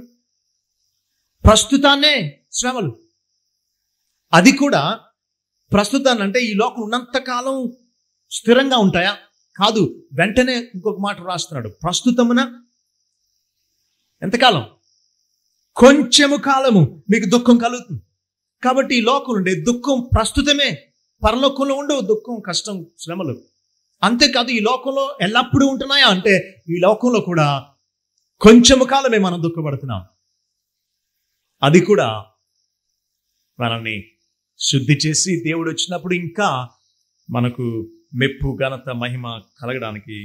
ప్రస్తుతాన్నే శ్రమలు. అది కూడా ప్రస్తుతాన్ని అంటే ఈ లోకం ఉన్నంతకాలం స్థిరంగా ఉంటాయా? కాదు. వెంటనే ఇంకొక మాట రాస్తున్నాడు, ప్రస్తుతమున ఎంతకాలం? కొంచెము కాలము మీకు దుఃఖం కలుగుతుంది. కాబట్టి ఈ లోకం ఉండే దుఃఖం ప్రస్తుతమే. పరలోకంలో ఉండవు దుఃఖం, కష్టం, శ్రమలు. అంతేకాదు ఈ లోకంలో ఎల్లప్పుడూ ఉంటున్నాయా అంటే ఈ లోకంలో కూడా కొంచెము కాలమే మనం దుఃఖపడుతున్నాం. అది కూడా మనల్ని శుద్ధి చేసి దేవుడు వచ్చినప్పుడు ఇంకా మనకు మెప్పు, ఘనత, మహిమ కలగడానికి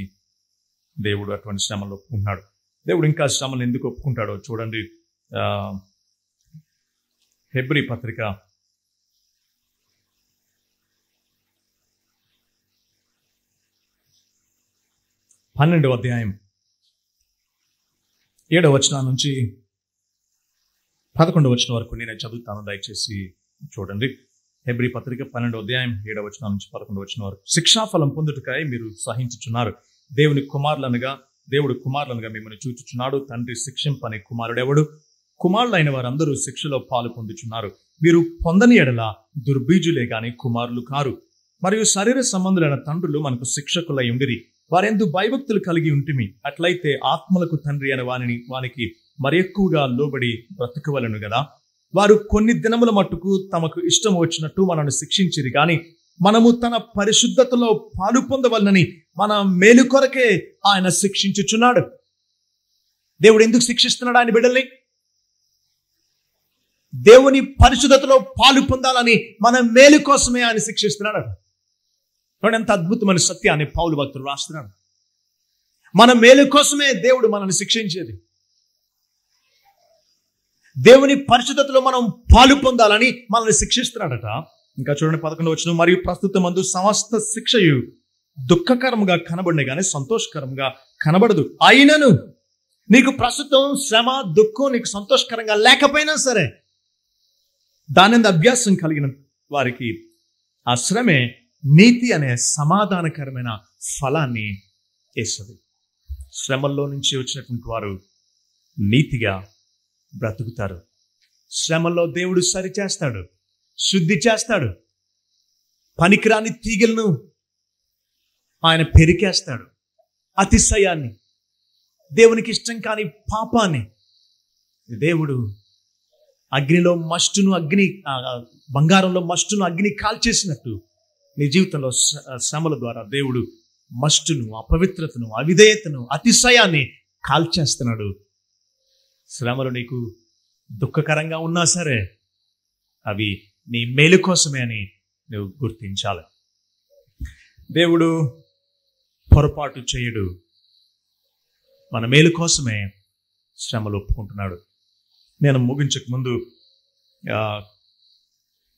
దేవుడు అటువంటి శ్రమలు ఒప్పుకుంటున్నాడు. దేవుడు ఇంకా శ్రమలు ఎందుకు ఒప్పుకుంటాడో చూడండి. హెబ్రీ పత్రిక 12వ అధ్యాయం 7వ వచనం నుంచి 11వ వచనం వరకు నేను చదువుతాను, దయచేసి చూడండి. హెబ్రీ పత్రిక 12వ అధ్యాయం 7వ వచనం నుంచి 11వ వచనం వరకు. శిక్షాఫలం పొందుటకై మీరు సహించుచున్నారు. దేవుడు కుమారులనుగా మిమ్మల్ని చూచుచున్నాడు. తండ్రి శిక్షింపని కుమారుడెవడు? కుమారులైన వారందరూ శిక్షలో పాలు పొందుచున్నారు. మీరు పొందని ఎడల దుర్బీజులే గాని కుమారులు కారు. మరియు శరీర సంబంధులైన తండ్రులు మనకు శిక్షకులై ఉండిరి. వారెందు భయభక్తులు కలిగి ఉంటిమి. అట్లయితే ఆత్మలకు తండ్రి అయిన వానికి మరి ఎక్కువగా లోబడి బ్రతకవలను గదా. వారు కొన్ని దినముల మట్టుకు తమకు ఇష్టం వచ్చినట్టు మనల్ని శిక్షించిరి గాని మనము తన పరిశుద్ధతలో పాలు పొందవలనని మన మేలు కొరకే ఆయన శిక్షించుచున్నాడు. దేవుడు ఎందుకు శిక్షిస్తున్నాడు ఆయన బిడ్డల్ని? దేవుని పరిశుద్ధతలో పాలు పొందాలని మన మేలు కోసమే ఆయన శిక్షిస్తున్నాడు. ఎంత అద్భుతమైన సత్యాన్ని పౌలు భక్తుడు రాస్తున్నాడు. మన మేలు కోసమే దేవుడు మనల్ని శిక్షించేది. దేవుని పరిశుద్ధతలో మనం పాలు పొందాలని మనల్ని శిక్షిస్తున్నాడట. ఇంకా చూడండి 11వ వచనం, మరియు ప్రస్తుతమందు సమస్త శిక్షయు దుఃఖకరముగా కనబడిన కానీ సంతోషకరంగా కనబడదు. అయినను నీకు ప్రస్తుతం శ్రమ, దుఃఖం నీకు సంతోషకరంగా లేకపోయినా సరే దాని అభ్యాసం కలిగిన వారికి ఆ శ్రమే నీతి అనే సమాధానకరమైన ఫలాన్ని ఇస్తుంది. శ్రమల్లో నుంచి వచ్చినటువంటి వారు నీతిగా బ్రతుకుతారు. శ్రమల్లో దేవుడు సరిచేస్తాడు, శుద్ధి చేస్తాడు. పనికిరాని తీగలను ఆయన పెరికేస్తాడు. అతిశయాన్ని, దేవునికి ఇష్టం కాని పాపాన్ని దేవుడు అగ్నిలో మస్టును బంగారంలో మస్టును అగ్ని కాల్చేసినట్టు నీ జీవితంలో శ్రమల ద్వారా దేవుడు మస్టును, అపవిత్రతను, అవిధేయతను, అతిశయాన్ని కాల్చేస్తున్నాడు. శ్రమలు నీకు దుఃఖకరంగా ఉన్నా సరే అవి నీ మేలు కోసమే అని నువ్వు గుర్తించాలి. దేవుడు పొరపాటు చేయడు. మన మేలు కోసమే శ్రమలు ఒప్పుకుంటున్నాడు. నేను ముగించక ముందు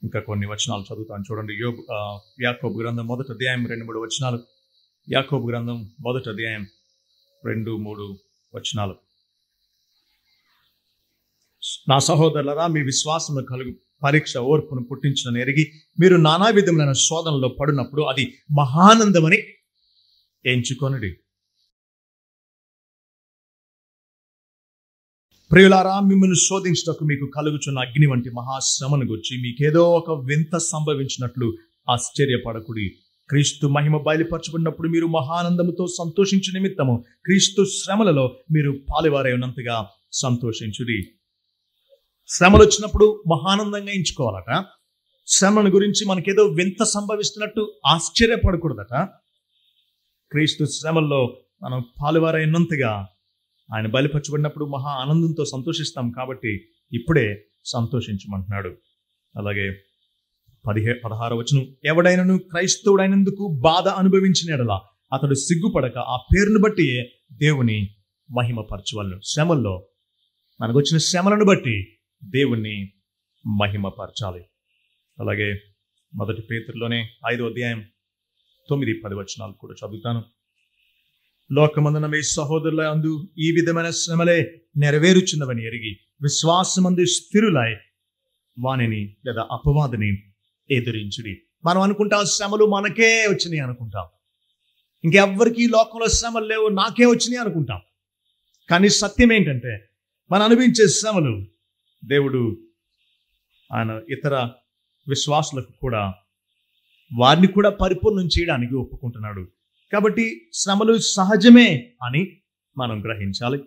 ఇంకా కొన్ని వచనాలు చదువుతాను చూడండి. యాకోబు గ్రంథం 1వ అధ్యాయం 2-3 వచనాలు. యాకోబు గ్రంథం 1వ అధ్యాయం 2-3 వచనాలు. నా సహోదరులరా, మీ విశ్వాసము కలుగు పరీక్ష ఓర్పును పుట్టించిన ఎరిగి మీరు నానా విధములైన శోధనలో పడినప్పుడు అది మహానందమని ఎంచుకొనుడి. ప్రియులారా, మిమ్మల్ని శోధించుటకు మీకు కలుగుచున్న అగ్ని వంటి మహాశ్రమను గురించి మీకేదో ఒక వింత సంభవించినట్లు ఆశ్చర్యపడకుడి. క్రీస్తు మహిమ బయలుపరచబడినప్పుడు మీరు మహానందముతో సంతోషించు నిమిత్తము క్రీస్తు శ్రమలలో మీరు పాలువారై ఉన్నంతగా సంతోషించుడి. శ్రమలు వచ్చినప్పుడు మహానందంగా ఎంచుకోవాలట. శ్రమను గురించి మనకేదో వింత సంభవిస్తున్నట్టు ఆశ్చర్యపడకూడదట. క్రీస్తు శ్రమల్లో మనం పాలువారై ఉన్నంతగా ఆయన బయలుపరచబడినప్పుడు మహా ఆనందంతో సంతోషిస్తాం. కాబట్టి ఇప్పుడే సంతోషించమంటున్నాడు. అలాగే 16వ వచనం, ఎవడైనను క్రైస్తవుడైనందుకు బాధ అనుభవించిన యెడల అతడు సిగ్గుపడక ఆ పేరును బట్టి దేవుని మహిమపరచవలెను. శ్రమల్లో మనకు వచ్చిన శ్రమలను బట్టి దేవుణ్ణి మహిమపరచాలి. అలాగే 1 పేతురులోనే 5వ అధ్యాయం 9-10 వచనాలు కూడా చదువుతాను. లోకమందున మీ సహోదరుల అందు ఈ విధమైన శ్రమలే నెరవేరుచున్నవని ఎరిగి విశ్వాసమందు స్థిరులై వానిని లేదా అపవాదిని ఎదిరించుడి. మనం అనుకుంటాం శ్రమలు మనకే వచ్చినాయి అనుకుంటాం. ఇంకెవ్వరికి లోకంలో శ్రమలు లేవు, నాకే వచ్చినాయి అనుకుంటాం. కానీ సత్యం ఏంటంటే మనం అనుభవించే శ్రమలు దేవుడు ఆయన ఇతర విశ్వాసులకు కూడా వారిని కూడా పరిపూర్ణం చేయడానికి ఒప్పుకుంటున్నాడు. కాబట్టి శ్రమలు సహజమే అని మనం గ్రహించాలి.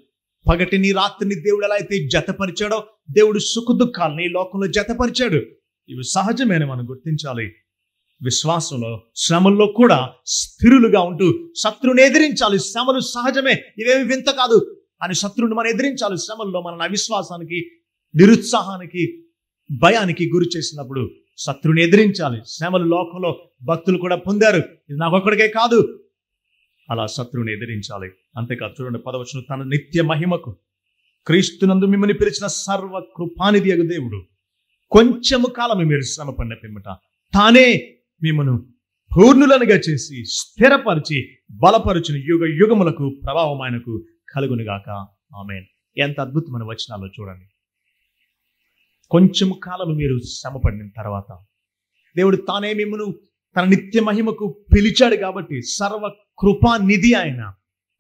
పగటిని రాత్రిని దేవుడు ఎలా అయితే జతపరిచాడో దేవుడు సుఖ దుఃఖాలని లోకంలో జతపరిచాడు. ఇవి సహజమే అని మనం గుర్తించాలి. విశ్వాసంలో శ్రమల్లో కూడా స్థిరులుగా ఉంటూ శత్రువుని ఎదిరించాలి. శ్రమలు సహజమే, ఇవేమి వింత కాదు అని శత్రువుని మనం ఎదిరించాలి. శ్రమల్లో మన అవిశ్వాసానికి, నిరుత్సాహానికి, భయానికి గురి చేసినప్పుడు శత్రువుని ఎదిరించాలి. శ్రమలు లోకంలో భక్తులు కూడా పొందారు. ఇది నాకొక్కడికే కాదు, అలా శత్రువుని ఎదిరించాలి. అంతేకాదు చూడండి 10వ వచనం, తన నిత్య మహిమకు క్రీస్తునందు మిమ్మల్ని పిలిచిన సర్వ కృపానిధి యగు దేవుడు కొంచెము కాలము మీరు శ్రమ పడిన పిమ్మట తానే మిమ్మను పూర్ణులనుగా చేసి స్థిరపరిచి బలపరుచిన యుగ యుగములకు ప్రభావం ఆయనకు కలుగునుగాక. ఆమేన్. ఎంత అద్భుతమైన వచనాలు చూడండి. కొంచెము కాలం మీరు శ్రమ పడిన తర్వాత దేవుడు తానే మిమ్మను తన నిత్య మహిమకు పిలిచాడు. కాబట్టి సర్వ కృపానిధి ఆయన.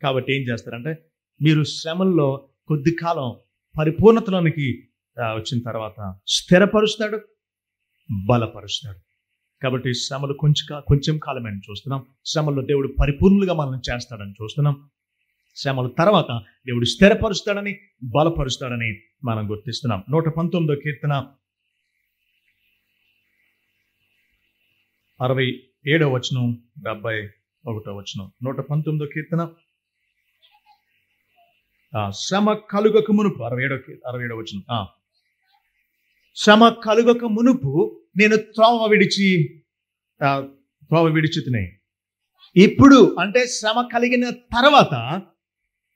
కాబట్టి ఏం చేస్తారంటే మీరు శ్రమల్లో కొద్ది కాలం పరిపూర్ణతలోనికి వచ్చిన తర్వాత స్థిరపరుస్తాడు, బలపరుస్తాడు. కాబట్టి శ్రమలు కొంచెం కాలమని చూస్తున్నాం. శ్రమల్లో దేవుడు పరిపూర్ణులుగా మనల్ని చేస్తాడని చూస్తున్నాం. శ్రమల తర్వాత దేవుడు స్థిరపరుస్తాడని, బలపరుస్తాడని మనం గుర్తిస్తున్నాం. 119వ కీర్తన 67వ వచనం, 71వ వచనం. 119వ కీర్తన శ్రమ కలుగక మునుపు 67వ వచనం. శ్రమ కలుగక మునుపు నేను త్రోవ విడిచితిని. ఇప్పుడు అంటే శ్రమ కలిగిన తర్వాత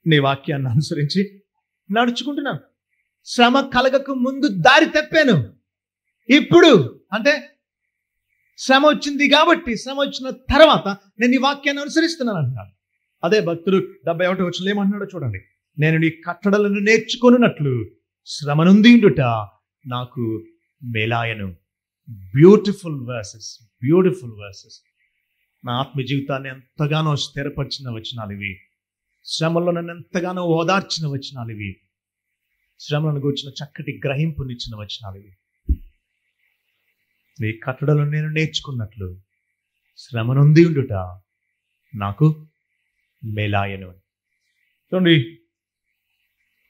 నీ వాక్యాన్ని అనుసరించి నడుచుకుంటున్నాను. శ్రమ కలగక ముందు దారి తప్పాను. ఇప్పుడు అంటే శ్రమ వచ్చింది కాబట్టి శ్రమ వచ్చిన తర్వాత నేను ఈ వాక్యాన్ని అనుసరిస్తున్నాను అంటున్నాడు. అదే భక్తుడు 71వ వచనంలో ఏమంటున్నాడో చూడండి. నేను నీ కట్టడలను నేర్చుకొనున్నట్లు శ్రమనుందిండుట నాకు మేలాయను. Beautiful versus. నా ఆత్మ జీవితాన్ని ఎంతగానో స్థిరపరిచిన వచనాలు ఇవి. శ్రమల్లో నన్ను ఎంతగానో ఓదార్చిన వచనాలు ఇవి. శ్రమలను గూర్చిన చక్కటి గ్రహింపునిచ్చిన వచనాలు ఇవి. నీ కట్టడలను నేను నేర్చుకున్నట్లు శ్రమనుంది ఉండుట నాకు మేలాయను. చూడండి,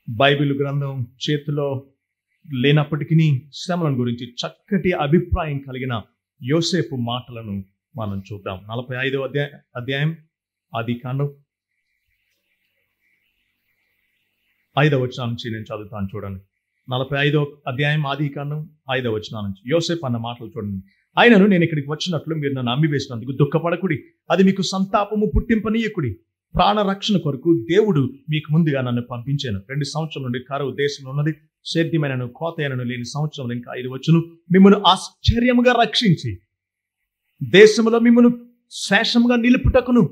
బైబిల్ గ్రంథం చేతిలో లేనప్పటికీ శ్రమలను గురించి చక్కటి అభిప్రాయం కలిగిన యోసేపు మాటలను మనం చూద్దాం. 45వ అధ్యాయం ఆదికాండం 5వ వచనం నుంచి నేను చదువుతాను చూడండి. 45వ అధ్యాయం ఆదికాండం 5వ వచనం నుంచి యోసేపు అన్న మాటలు చూడండి. ఆయనను నేను ఇక్కడికి వచ్చినట్లు మీరు నన్ను అమ్మివేసినందుకు దుఃఖపడకుడి, అది మీకు సంతాపము పుట్టింపనీయకుడి. ప్రాణ రక్షణ కొరకు దేవుడు మీకు ముందుగా నన్ను పంపించాను. 2 సంవత్సరాల నుండి కరువు దేశంలో ఉన్నది. సేద్యమైనను కోతైనను లేని సంవత్సరం ఇంకా 5 వచ్చును. మిమ్మల్ని ఆశ్చర్యముగా రక్షించి దేశంలో మిమ్మల్ని శేషముగా నిలుపుటకును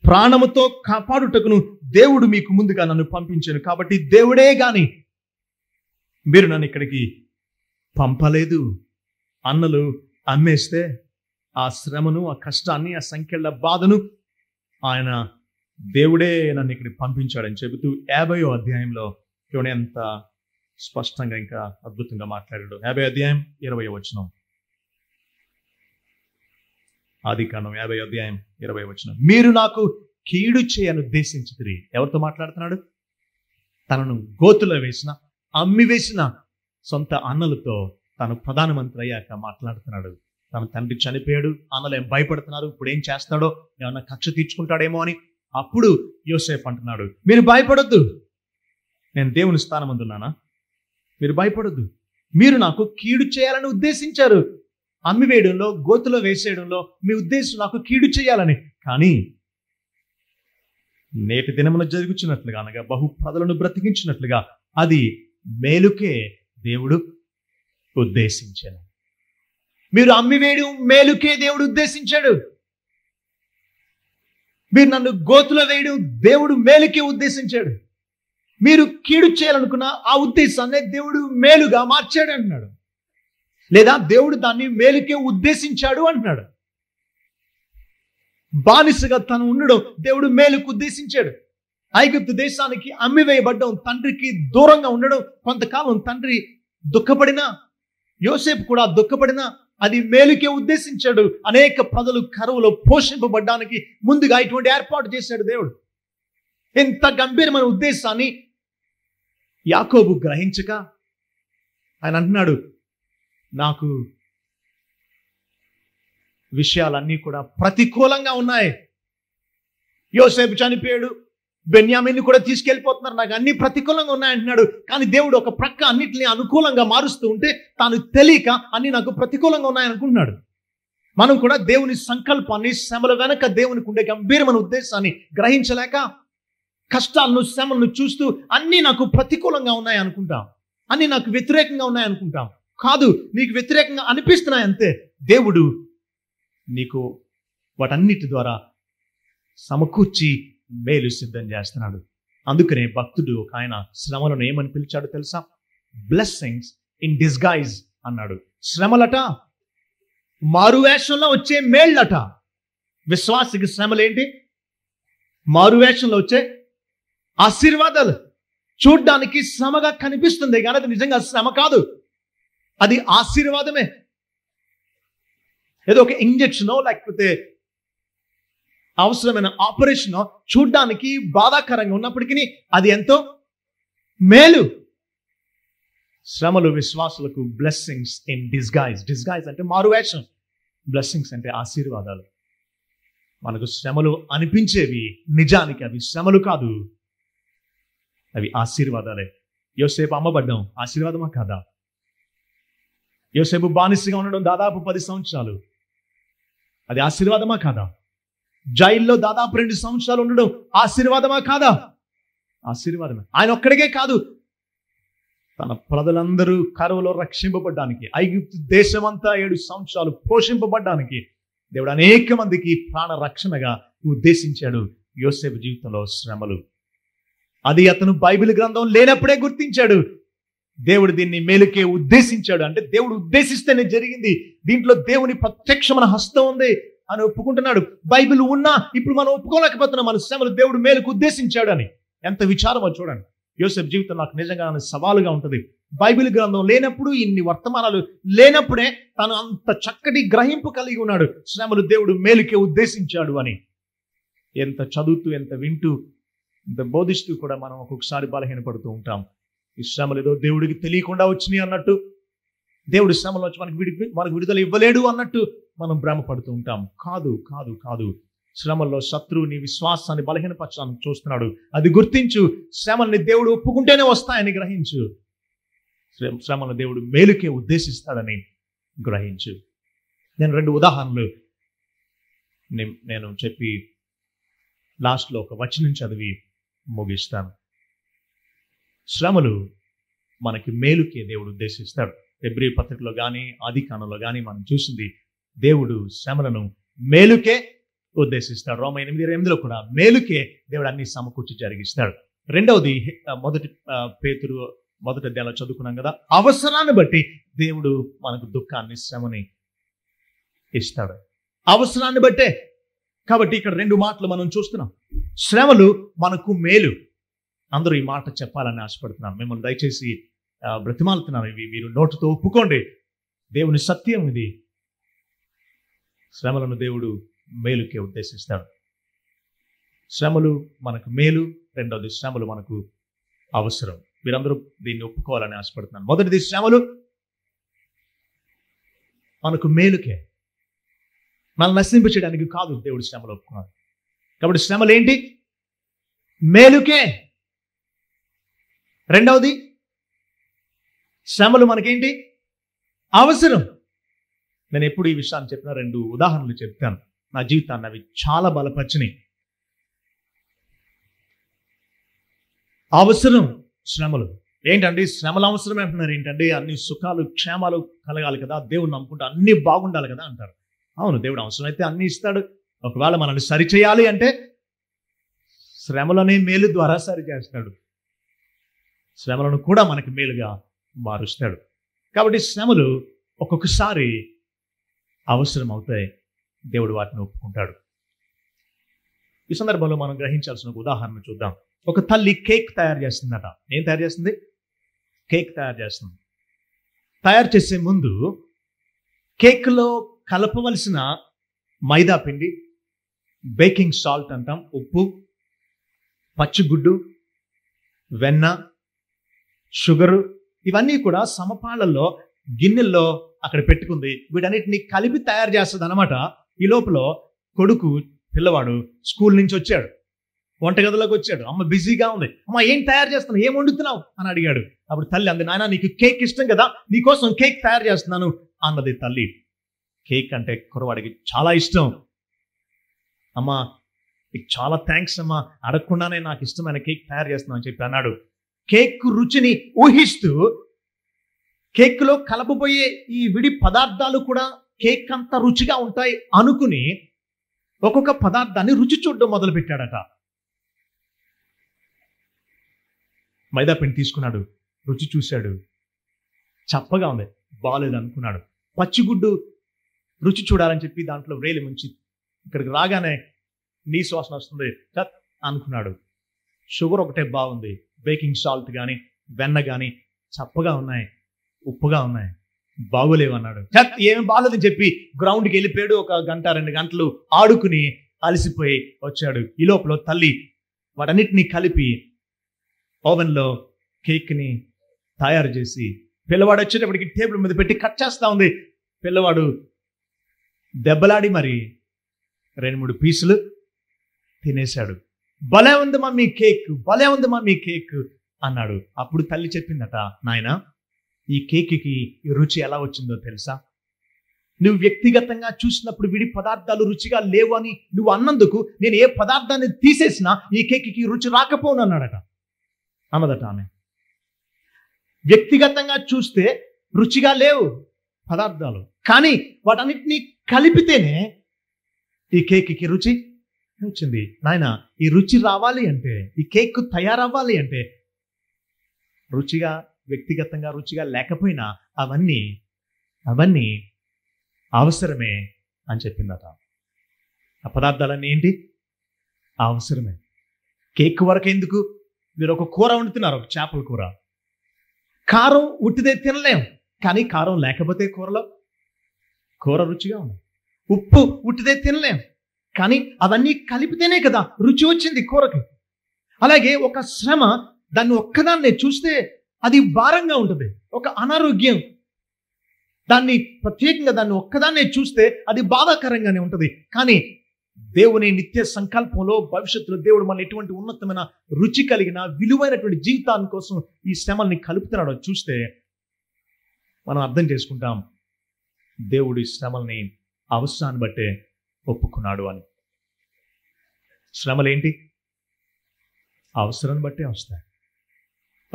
ప్రాణముతో కాపాడుటకును దేవుడు మీకు ముందుగా నన్ను పంపించాను. కాబట్టి దేవుడే గాని మీరు నన్ను ఇక్కడికి పంపలేదు. అన్నలు అమ్మేస్తే ఆ శ్రమను, ఆ కష్టాన్ని, ఆ సంఖ్యల బాధను ఆయన దేవుడే నన్ను ఇక్కడికి పంపించాడని చెబుతూ 50వ అధ్యాయంలో చూడండి ఎంత స్పష్టంగా ఇంకా అద్భుతంగా మాట్లాడాడు. 50వ అధ్యాయం 20వ వచనం. ఆదికాండం 50వ అధ్యాయం 20వ వచనం. మీరు నాకు కీడు చేయను ఉద్దేశించితిరి. ఎవరితో మాట్లాడుతున్నాడు? తనను గోతులో వేసిన, అమ్మి వేసిన సొంత అన్నలతో తను ప్రధానమంత్రి అయ్యాక మాట్లాడుతున్నాడు. తన తండ్రి చనిపోయాడు, అన్నలు ఏం భయపడుతున్నారు, ఇప్పుడు ఏం చేస్తాడో, ఏమన్నా కక్ష తీర్చుకుంటాడేమో అని. అప్పుడు యోసేపు అంటున్నాడు, మీరు భయపడొద్దు, నేను దేవుని స్థానం అందున్నానా, మీరు భయపడొద్దు. మీరు నాకు కీడు చేయాలని ఉద్దేశించారు. అమ్మి వేయడంలో, గోతులో వేసేయడంలో మీ ఉద్దేశం నాకు కీడు చేయాలని. కానీ నేటి దినమున జరుగుతున్నట్లుగా, అనగా బహు ప్రజలను బ్రతికించినట్లుగా అది మేలుకే దేవుడు ఉద్దేశించాడు. మీరు అమ్మి వేయడం మేలుకే దేవుడు ఉద్దేశించాడు. మీరు నన్ను గోతులో వేయడం దేవుడు మేలుకే ఉద్దేశించాడు. మీరు కీడు చేయాలనుకున్న ఆ ఉద్దేశాన్ని దేవుడు మేలుగా మార్చాడు అంటున్నాడు. లేదా దేవుడు దాన్ని మేలుకే ఉద్దేశించాడు అంటున్నాడు. బానిసగా తను ఉండడం దేవుడు మేలుకు ఉద్దేశించాడు. ఐగుప్తు దేశానికి అమ్మివేయబడ్డం, తండ్రికి దూరంగా ఉండడం, కొంతకాలం తండ్రి దుఃఖపడినా, యోసేపు కూడా దుఃఖపడినా అది మేలుకే ఉద్దేశించాడు. అనేక ప్రజలు కరువులో పోషింపబడ్డానికి ముందుగా ఇటువంటి ఏర్పాటు చేశాడు దేవుడు. ఇంత గంభీరమైన ఉద్దేశాన్ని యాకోబు గ్రహించక ఆయన అంటున్నాడు, నాకు విషయాలన్నీ కూడా ప్రతికూలంగా ఉన్నాయి. యోసేపు చనిపోయాడు, బెన్యామీన్ని కూడా తీసుకెళ్ళిపోతున్నారు, నాకు అన్ని ప్రతికూలంగా ఉన్నాయంటున్నాడు. కానీ దేవుడు ఒక ప్రక్క అన్నిటిని అనుకూలంగా మారుస్తూ ఉంటే తాను తెలియక అన్ని నాకు ప్రతికూలంగా ఉన్నాయనుకుంటున్నాడు. మనం కూడా దేవుని సంకల్పాన్ని, శ్రమల వెనక దేవునికి ఉండే గంభీరమైన ఉద్దేశాన్ని గ్రహించలేక కష్టాలను, శ్రమలను చూస్తూ అన్నీ నాకు ప్రతికూలంగా ఉన్నాయి అనుకుంటాం, అన్నీ నాకు వ్యతిరేకంగా ఉన్నాయి అనుకుంటాం. కాదు, నీకు వ్యతిరేకంగా అనిపిస్తున్నాయి అంతే. దేవుడు నీకు వాటన్నిటి ద్వారా సమకూర్చి మేలు సిద్ధం చేస్తున్నాడు. అందుకనే భక్తుడు ఒక ఆయన శ్రమలను ఏమని పిలిచాడు తెలుసా? బ్లెస్సింగ్స్ ఇన్ డిస్గైజ్ అన్నాడు. శ్రమలట మారువేషంలో వచ్చే మేళ్ళట. విశ్వాసికి శ్రమలేంటి? మారువేషంలో వచ్చే ఆశీర్వాదాలు. చూడ్డానికి శ్రమగా కనిపిస్తుంది కానీ అది నిజంగా శ్రమ కాదు, అది ఆశీర్వాదమే. ఏదో ఒక ఇంజెక్షనో లేకపోతే అవసరమైన ఆపరేషన్ చూడ్డానికి బాధాకరంగా ఉన్నప్పటికీ అది ఎంతో మేలు. శ్రమలు విశ్వాసులకు బ్లెస్సింగ్స్ ఇన్ డిస్గైజ్. డిస్గైజ్ అంటే మారువేషం, బ్లెస్సింగ్స్ అంటే ఆశీర్వాదాలు. మనకు శ్రమలు అనిపించేవి నిజానికి అవి శ్రమలు కాదు, అవి ఆశీర్వాదాలే. యోసేపు అమ్మబడ్డం ఆశీర్వాదమా కాదా? యోసేపు బానిసగా ఉండడం దాదాపు 10 సంవత్సరాలు, అది ఆశీర్వాదమా కాదా? జైల్లో దాదాపు 2 సంవత్సరాలు ఉండడం ఆశీర్వాదమా కాదా? ఆశీర్వాదమే. ఆయన ఒక్కడికే కాదు, తన ప్రజలందరూ కరువులో రక్షింపబడ్డానికి, ఐగుప్తు దేశమంతా 7 సంవత్సరాలు పోషింపబడ్డానికి దేవుడు అనేక మందికి ప్రాణ రక్షణగా ఉద్దేశించాడు. యోసేపు జీవితంలో శ్రమలు, అది అతను బైబిల్ గ్రంథం లేనప్పుడే గుర్తించాడు. దేవుడు దీన్ని మేలుకే ఉద్దేశించాడు అంటే దేవుడు ఉద్దేశిస్తేనే జరిగింది, దీంట్లో దేవుని ప్రత్యక్షమైన హస్తం ఉంది అని ఒప్పుకుంటున్నాడు. బైబిల్ ఉన్నా ఇప్పుడు మనం ఒప్పుకోలేకపోతున్నాం మన శ్రమలు దేవుడు మేలుకు ఉద్దేశించాడు అని. ఎంత విచారమో చూడండి. యోసేపు జీవితం నాకు నిజంగా సవాలుగా ఉంటుంది. బైబిల్ గ్రంథం లేనప్పుడు, ఇన్ని వర్తమానాలు లేనప్పుడే తను అంత చక్కటి గ్రహింపు కలిగి ఉన్నాడు, శ్రమలు దేవుడు మేలుకే ఉద్దేశించాడు అని. ఎంత చదువుతూ, ఎంత వింటూ, ఎంత బోధిస్తూ కూడా మనం ఒక్కొక్కసారి బలహీనపడుతూ ఉంటాం. ఈ శ్రమలు ఏదో దేవుడికి తెలియకుండా వచ్చినాయి అన్నట్టు, దేవుడి శ్రమలు వచ్చి మనకు విడుదల ఇవ్వలేడు అన్నట్టు మనం భ్రమపడుతూ ఉంటాం. కాదు కాదు కాదు, శ్రమల్లో శత్రువు నీ విశ్వాసాన్ని బలహీనపరచడానికి చూస్తున్నాడు. అది గుర్తించు. శ్రమల్ని దేవుడు ఒప్పుకుంటేనే వస్తాయని గ్రహించు. శ్రమను దేవుడు మేలుకే ఉద్దేశిస్తాడని గ్రహించు. నేను 2 ఉదాహరణలు నేను చెప్పి లాస్ట్లో ఒక వచనం చదివి ముగిస్తాను. శ్రమలు మనకి మేలుకే దేవుడు ఉద్దేశిస్తాడు. హెబ్రీ పత్రికలో కానీ ఆదికాండంలో కానీ మనం చూసింది దేవుడు శ్రమలను మేలుకే ఉద్దేశిస్తాడు. రోమా 8:8లో కూడా మేలుకే దేవుడు అన్ని సమకూర్చి జరిగిస్తాడు. రెండవది మొదటి పేతురు మొదటి అధ్యాయంలో చదువుకున్నాం కదా, అవసరాన్ని బట్టి దేవుడు మనకు దుఃఖాన్ని శ్రమని ఇస్తాడు. అవసరాన్ని బట్టే. కాబట్టి ఇక్కడ రెండు మాటలు మనం చూస్తున్నాం. శ్రమలు మనకు మేలు. అందరూ ఈ మాట చెప్పాలని ఆశపడుతున్నాను. మిమ్మల్ని దయచేసి బ్రతిమాలుతున్నాను. ఇవి మీరు నోటుతో ఒప్పుకోండి. దేవుని సత్యం ఇది. శ్రమలను దేవుడు మేలుకే ఉద్దేశిస్తాడు. శ్రమలు మనకు మేలు. రెండవది శ్రమలు మనకు అవసరం. మీరందరూ దీన్ని ఒప్పుకోవాలని ఆశపడుతున్నాను. మొదటిది శ్రమలు మనకు మేలుకే, మనల్ని నశింపచేయడానికి కాదు దేవుడు శ్రమలు ఒప్పుకున్నాడు. కాబట్టి శ్రమలు ఏంటి? మేలుకే. రెండవది శ్రమలు మనకేంటి? అవసరం. నేను ఎప్పుడు ఈ విషయాన్ని చెప్పిన రెండు ఉదాహరణలు చెప్తాను. నా జీవితాన్ని అవి చాలా బలపరిచినాయి. అవసరం శ్రమలు ఏంటండి? శ్రమలు అవసరం అంటున్నారు ఏంటండి? అన్ని సుఖాలు క్షేమాలు కలగాలి కదా, దేవుడు నమ్ముకుంటే అన్ని బాగుండాలి కదా అంటారు. అవును, దేవుడు అవసరం అయితే అన్ని ఇస్తాడు. ఒకవేళ మనల్ని సరిచేయాలి అంటే శ్రమలనే మేలు ద్వారా సరిచేస్తాడు. శ్రమలను కూడా మనకి మేలుగా మారుస్తాడు. కాబట్టి శ్రమలు ఒక్కొక్కసారి అవసరం అవుతాయి. దేవుడు వాటిని ఒప్పుకుంటాడు. ఈ సందర్భంలో మనం గ్రహించాల్సిన ఒక ఉదాహరణ చూద్దాం. ఒక తల్లి కేక్ తయారు చేస్తుందట. ఏం తయారు చేస్తుంది? కేక్ తయారు చేస్తుంది. తయారు చేసే ముందు కేక్లో కలపవలసిన మైదా పిండి, బేకింగ్ సాల్ట్ అంటాం, ఉప్పు, పచ్చిగుడ్డు, వెన్న, షుగరు, ఇవన్నీ కూడా సమపాళ్ళల్లో గిన్నెల్లో అక్కడ పెట్టుకుంది. వీటన్నిటిని కలిపి తయారు చేస్తుంది అనమాట. ఈ లోపల కొడుకు పిల్లవాడు స్కూల్ నుంచి వచ్చాడు, వంటగదిలోకి వచ్చాడు. అమ్మ బిజీగా ఉంది. అమ్మ ఏం తయారు చేస్తున్నావు, ఏం వండుతున్నావు అని అడిగాడు. అప్పుడు తల్లి అంది, నాయన నీకు కేక్ ఇష్టం కదా, నీకోసం కేక్ తయారు చేస్తున్నాను అన్నది తల్లి. కేక్ అంటే కురవాడికి చాలా ఇష్టం. అమ్మా నీకు చాలా థ్యాంక్స్ అమ్మా, అడగకుండానే నాకు ఇష్టమైన కేక్ తయారు చేస్తున్నావు అని చెప్పి అన్నాడు. కేక్ రుచిని ఊహిస్తూ కేక్లో కలపబోయే ఈ విడి పదార్థాలు కూడా కేక్ అంత రుచిగా ఉంటాయి అనుకుని ఒక్కొక్క పదార్థాన్ని రుచి చూడడం మొదలు పెట్టాడట. మైదా పిండి తీసుకున్నాడు, రుచి చూశాడు, చప్పగా ఉంది, బాగాలేదు అనుకున్నాడు. పచ్చిగుడ్డు రుచి చూడాలని చెప్పి దాంట్లో వ్రేలి ముంచి ఇక్కడికి రాగానే నీ శ్వాసన వస్తుంది అనుకున్నాడు. షుగర్ ఒకటే బాగుంది, బేకింగ్ సాల్ట్ కానీ వెన్న కానీ చప్పగా ఉన్నాయి, ఉప్పుగా ఉన్నాయి, బాగోలేవన్నాడు. ఏమి బాగోలేదని చెప్పి గ్రౌండ్కి వెళ్ళిపోయాడు. 1 గంట 2 గంటలు ఆడుకుని అలసిపోయి వచ్చాడు. ఈ లోపల తల్లి వాటన్నిటినీ కలిపి ఓవెన్లో కేక్ని తయారు చేసి పిల్లవాడు వచ్చేటప్పటికి టేబుల్ మీద పెట్టి కట్ చేస్తూ ఉంది. పిల్లవాడు దెబ్బలాడి మరి 2-3 పీసులు తినేశాడు. భలే ఉంది మమ్మీ కేక్, భలే ఉంది మమ్మీ కేక్ అన్నాడు. అప్పుడు తల్లి చెప్పిందట, నాయనా ఈ కేక్కి ఈ రుచి ఎలా వచ్చిందో తెలుసా? నువ్వు వ్యక్తిగతంగా చూసినప్పుడు విడి పదార్థాలు రుచిగా లేవు అని నువ్వు అన్నందుకు నేను ఏ పదార్థాన్ని తీసేసినా ఈ కేక్కి రుచి రాకపోను అన్నాడట, అన్నదట ఆమె. వ్యక్తిగతంగా చూస్తే రుచిగా లేవు పదార్థాలు, కానీ వాటన్నిటినీ కలిపితేనే ఈ కేక్కి రుచి వచ్చింది. నాయన ఈ రుచి రావాలి అంటే, ఈ కేక్ తయారవ్వాలి అంటే రుచిగా, వ్యక్తిగతంగా రుచిగా లేకపోయినా అవన్నీ అవసరమే అని చెప్పిందట. ఆ పదార్థాలన్నీ ఏంటి? అవసరమే. కేక్ వరకు ఎందుకు? మీరు ఒక కూర వండుతున్నారు, ఒక చేపల కూర. కారం ఉట్టిదే తినలేం, కానీ కారం లేకపోతే కూరలో కూర రుచిగా ఉంది. ఉప్పు ఉట్టిదే తినలేం, కానీ అవన్నీ కలిపితేనే కదా రుచి వచ్చింది కూరకి. అలాగే ఒక శ్రమ, దాన్ని ఒక్కదాన్నే చూస్తే అది భారంగా ఉంటుంది, ఒక అనారోగ్యం. దాన్ని ప్రత్యేకంగా దాన్ని ఒక్కదాన్నే చూస్తే అది బాధాకరంగానే ఉంటుంది. కానీ దేవుని నిత్య సంకల్పంలో భవిష్యత్తులో దేవుడు మన ఎటువంటి ఉన్నతమైన రుచి కలిగిన విలువైనటువంటి జీవితాన్ని కోసం ఈ శ్రమల్ని కలుపుతున్నాడో చూస్తే మనం అర్థం చేసుకుంటాం, దేవుడు ఈ శ్రమల్ని అవసరాన్ని బట్టే ఒప్పుకున్నాడు అని. శ్రమలేంటి? అవసరాన్ని బట్టే వస్తాయి.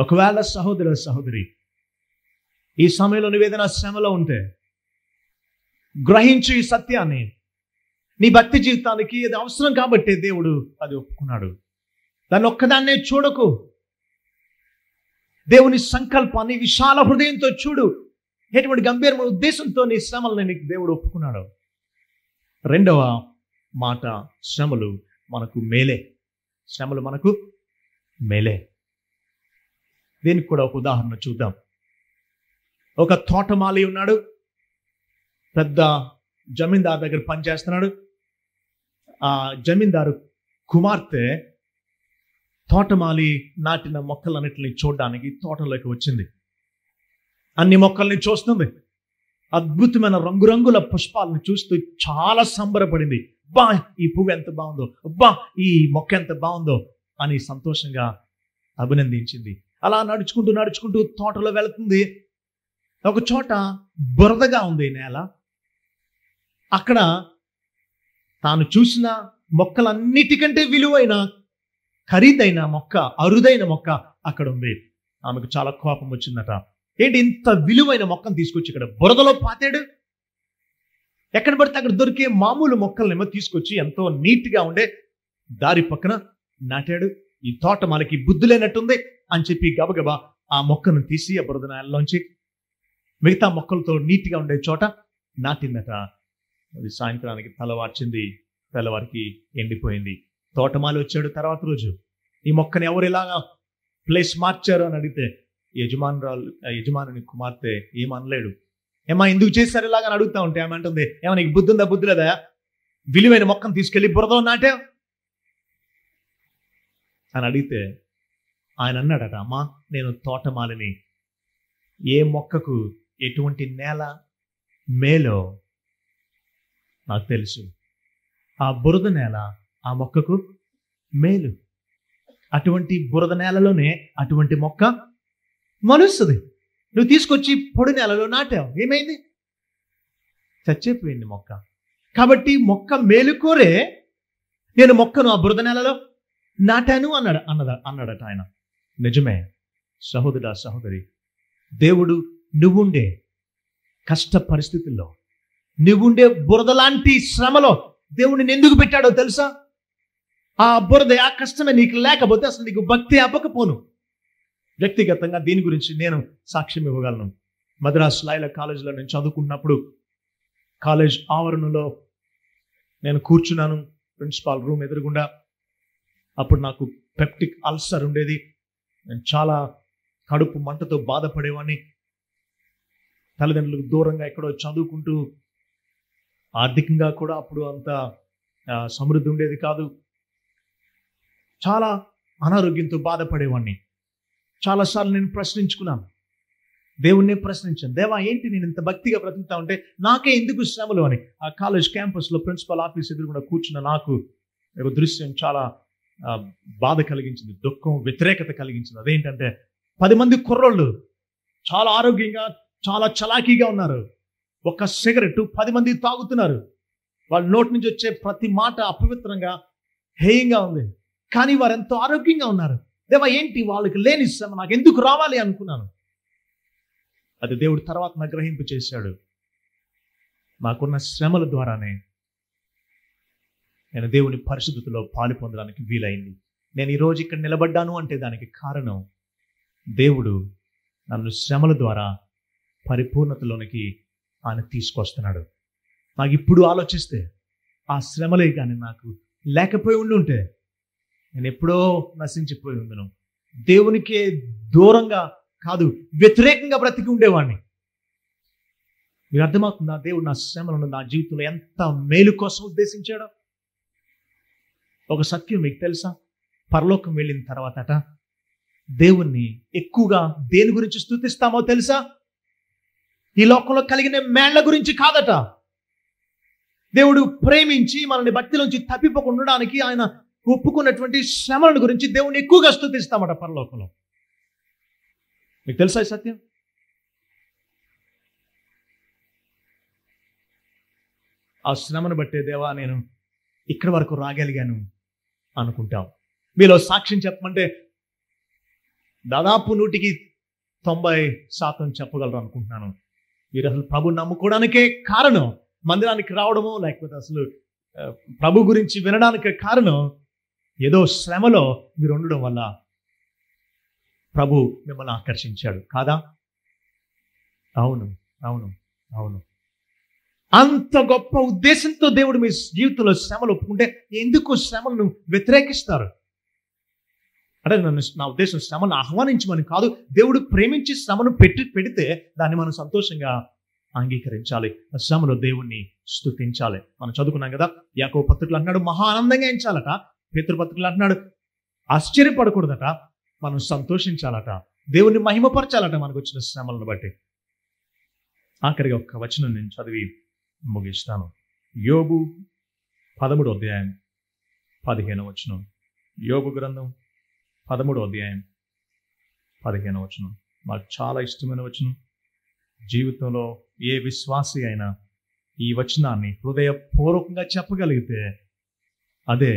ఒకవేళ సహోదరి ఈ సమయంలో నువ్వేదైనా శ్రమలో ఉంటే గ్రహించు ఈ సత్యాన్ని. నీ భక్తి జీవితానికి అది అవసరం కాబట్టి దేవుడు అది ఒప్పుకున్నాడు. దాన్ని ఒక్కదాన్నే చూడకు. దేవుని సంకల్పాన్ని విశాల హృదయంతో చూడు. ఎటువంటి గంభీరమైన ఉద్దేశంతో నీ శ్రమలను నీకు దేవుడు ఒప్పుకున్నాడు. రెండవ మాట, శ్రమలు మనకు మేలే. శ్రమలు మనకు మేలే. దీనికి కూడా ఒక ఉదాహరణ చూద్దాం. ఒక తోటమాలి ఉన్నాడు, పెద్ద జమీందారు దగ్గర పనిచేస్తున్నాడు. ఆ జమీందారు కుమార్తె తోటమాలి నాటిన మొక్కలన్నిటిని చూడడానికి తోటలోకి వచ్చింది. అన్ని మొక్కల్ని చూస్తుంది. అద్భుతమైన రంగురంగుల పుష్పాలను చూస్తూ చాలా సంబరపడింది. బా, ఈ పువ్వు ఎంత బాగుందో, అబ్బా ఈ మొక్క ఎంత బాగుందో అని సంతోషంగా అభినందించింది. అలా నడుచుకుంటూ తోటలో వెళుతుంది. ఒక చోట బురదగా ఉంది నేల. అక్కడ తాను చూసిన మొక్కలన్నిటికంటే విలువైన ఖరీదైన మొక్క, అరుదైన మొక్క అక్కడ ఉంది. ఆమెకు చాలా కోపం వచ్చిందట. ఏంటి ఇంత విలువైన మొక్కను తీసుకొచ్చి ఇక్కడ బురదలో పాతాడు? ఎక్కడ పడితే అక్కడ దొరికే మామూలు మొక్కలనేమో తీసుకొచ్చి ఎంతో నీట్గా ఉండే దారి పక్కన నాటాడు. ఈ తోట మనకి బుద్ధి లేనట్టుంది అని చెప్పి గబగబా ఆ మొక్కను తీసి ఆ బురద నేలలోంచి మిగతా మొక్కలతో నీట్గా ఉండే చోట నాటిందట. అది సాయంత్రానికి తెల్లవార్చింది. తెల్లవారికి ఎండిపోయింది. తోటమాలి వచ్చాడు తర్వాత రోజు. ఈ మొక్కని ఎవరు ఇలాగా ప్లేస్ మార్చారు అని అడిగితే యజమానుని కుమార్తె ఏమనలేడు. ఏమా ఎందుకు చేశారు ఇలాగ అని అడుగుతా ఉంటే ఆమె అంటుంది, ఏమో నీకు బుద్ధి ఉందా, బుద్ధి లేదా? విలువైన మొక్కను తీసుకెళ్లి బురద నాటావు అని అడిగితే ఆయన అన్నాడట, అమ్మా నేను తోటమాలిని. ఏ మొక్కకు ఎటువంటి నేల మేలో నాకు తెలుసు. ఆ బురద నేల ఆ మొక్కకు మేలు. అటువంటి బురద నేలలోనే అటువంటి మొక్క మొలుస్తుంది. నువ్వు తీసుకొచ్చి పొడి నేలలో నాటావు, ఏమైంది? చచ్చిపోయింది మొక్క. కాబట్టి మొక్క మేలుకోరే నేను మొక్కను ఆ బురద నేలలో నాటాను అన్నాడట ఆయన. నిజమే సహోదరా, సహోదరి, దేవుడు నువ్వుండే కష్ట పరిస్థితుల్లో, నువ్వుండే బురద లాంటి శ్రమలో దేవుడిని ఎందుకు పెట్టాడో తెలుసా? ఆ బురద, ఆ కష్టమే నీకు లేకపోతే అసలు నీకు భక్తి అవ్వకపోను. వ్యక్తిగతంగా దీని గురించి నేను సాక్ష్యం ఇవ్వగలను. మద్రాస్ లాయల కాలేజీలో నేను చదువుకున్నప్పుడు కాలేజ్ ఆవరణలో నేను కూర్చున్నాను ప్రిన్సిపాల్ రూమ్ ఎదురుగుండా. అప్పుడు నాకు పెప్టిక్ అల్సర్ ఉండేది. నేను చాలా కడుపు మంటతో బాధపడేవాడిని. తల్లిదండ్రులకు దూరంగా ఎక్కడో చదువుకుంటూ, ఆర్థికంగా కూడా అప్పుడు అంత సమృద్ధి ఉండేది కాదు. చాలా అనారోగ్యంతో బాధపడేవాడిని. చాలాసార్లు నేను ప్రశ్నించుకున్నాను, దేవుణ్ణి ప్రశ్నించాను. దేవా ఏంటి నేను ఇంత భక్తిగా బ్రతుకుతా ఉంటే నాకే ఎందుకు శ్రమలు అని. ఆ కాలేజ్ క్యాంపస్లో ప్రిన్సిపల్ ఆఫీస్ ఎదురుగుండా కూర్చున్న నాకు ఒక దృశ్యం చాలా బాధ కలిగించింది, దుఃఖం, వ్యతిరేకత కలిగించింది. అదేంటంటే 10 మంది కుర్రోళ్ళు చాలా ఆరోగ్యంగా, చాలా చలాకీగా ఉన్నారు. ఒక సిగరెట్ 10 మంది తాగుతున్నారు. వాళ్ళ నోటి నుంచి వచ్చే ప్రతి మాట అపవిత్రంగా, హేయంగా ఉంది. కానీ వారు ఎంతో ఆరోగ్యంగా ఉన్నారు. దేవా ఏంటి వాళ్ళకి లేని శ్రమ నాకు ఎందుకు రావాలి అనుకున్నాను. అది దేవుడు తర్వాత నాకు గ్రహింపు చేశాడు. నాకున్న శ్రమల ద్వారానే నేను దేవుని పరిశుద్ధతలో పాలు పొందడానికి వీలైంది. నేను ఈరోజు ఇక్కడ నిలబడ్డాను అంటే దానికి కారణం దేవుడు నన్ను శ్రమల ద్వారా పరిపూర్ణతలోనికి ఆయన తీసుకొస్తున్నాడు. నాకు ఇప్పుడు ఆలోచిస్తే ఆ శ్రమలే కానీ నాకు లేకపోయి ఉండుంటే నేను ఎప్పుడో నశించిపోయి ఉందను. దేవునికి దూరంగా కాదు, వ్యతిరేకంగా బ్రతికి ఉండేవాడిని. మీకు అర్థమవుతుందా? దేవుడు నా శ్రమలను నా జీవితంలో ఎంత మేలు కోసం ఉద్దేశించాడో. ఒక సత్యం మీకు తెలుసా? పరలోకం వెళ్ళిన తర్వాతట దేవుణ్ణి ఎక్కువగా దేని గురించి స్తుతిస్తామో తెలుసా? ఈ లోకంలో కలిగిన మేళ్ల గురించి కాదట. దేవుడు ప్రేమించి మనల్ని భక్తిలోంచి తప్పిపోకుండా ఉండడానికి ఆయన ఒప్పుకున్నటువంటి శ్రమలను గురించి దేవుణ్ణి ఎక్కువగా స్తుతిస్తామట పరలోకంలో. మీకు తెలుసా ఈ సత్యం? ఆ శ్రమను బట్టే దేవా నేను ఇక్కడి వరకు రాగలిగాను అనుకుంటాం. మీలో సాక్ష్యం చెప్పమంటే దాదాపు 100% చెప్పగలరు అనుకుంటున్నాను. మీరు అసలు ప్రభు నమ్ముకోవడానికే కారణం, మందిరానికి రావడము లేకపోతే అసలు ప్రభు గురించి వినడానికే కారణం ఏదో శ్రమలో మీరు ఉండడం వల్ల ప్రభు మిమ్మల్ని ఆకర్షించాడు కాదా? అవును, అవును, అవును. అంత గొప్ప ఉద్దేశంతో దేవుడు మీ జీవితంలో శ్రమలు ఒప్పుకుంటే ఎందుకు శ్రమలను వ్యతిరేకిస్తారు? అంటే నా ఉద్దేశం శ్రమను ఆహ్వానించమని కాదు. దేవుడు ప్రేమించి శ్రమను పెడితే దాన్ని మనం సంతోషంగా అంగీకరించాలి. శ్రమలో దేవుణ్ణి స్తుతించాలి. మనం చదువుకున్నాం కదా, యాకోబు పత్రికలు అంటున్నాడు మహా ఆనందంగా ఎంచాలట. పేతురు పత్రికలు అంటున్నాడు ఆశ్చర్యపడకూడదట, మనం సంతోషించాలట, దేవుణ్ణి మహిమపరచాలట మనకు వచ్చిన శ్రమలను బట్టి. ఆఖరిగా ఒక్క వచనం నేను చదివి ముగిస్తాను. యోబు 13వ అధ్యాయం 15వ వచనం. యోబు గ్రంథం 13వ అధ్యాయం 15వ వచనం నాకు చాలా ఇష్టమైన వచనం. జీవితంలో ఏ విశ్వాసి అయినా ఈ వచనాన్ని హృదయపూర్వకంగా చెప్పగలిగితే అదే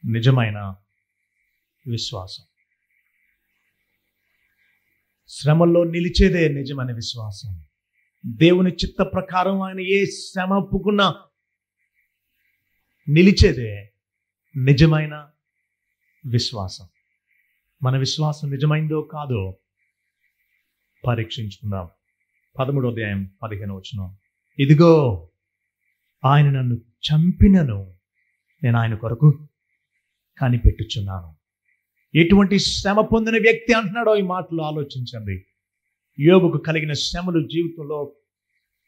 నిజమైన విశ్వాసం. శ్రమల్లో నిలిచేదే నిజమైన విశ్వాసం. దేవుని చిత్త ప్రకారం ఆయన ఏ శ్రమ ఒప్పుకున్నా నిలిచేదే నిజమైన విశ్వాసం. మన విశ్వాసం నిజమైందో కాదో పరీక్షించుకుందాం. 13వ అధ్యాయం 15వ వచనం. ఇదిగో ఆయన నన్ను చంపినను నేను ఆయన కొరకు కనిపెట్టుచున్నాను. ఎటువంటి శ్రమ పొందిన వ్యక్తి అంటున్నాడో ఈ మాటలు ఆలోచించండి. యోబుకు కలిగిన శ్రమలు జీవితంలో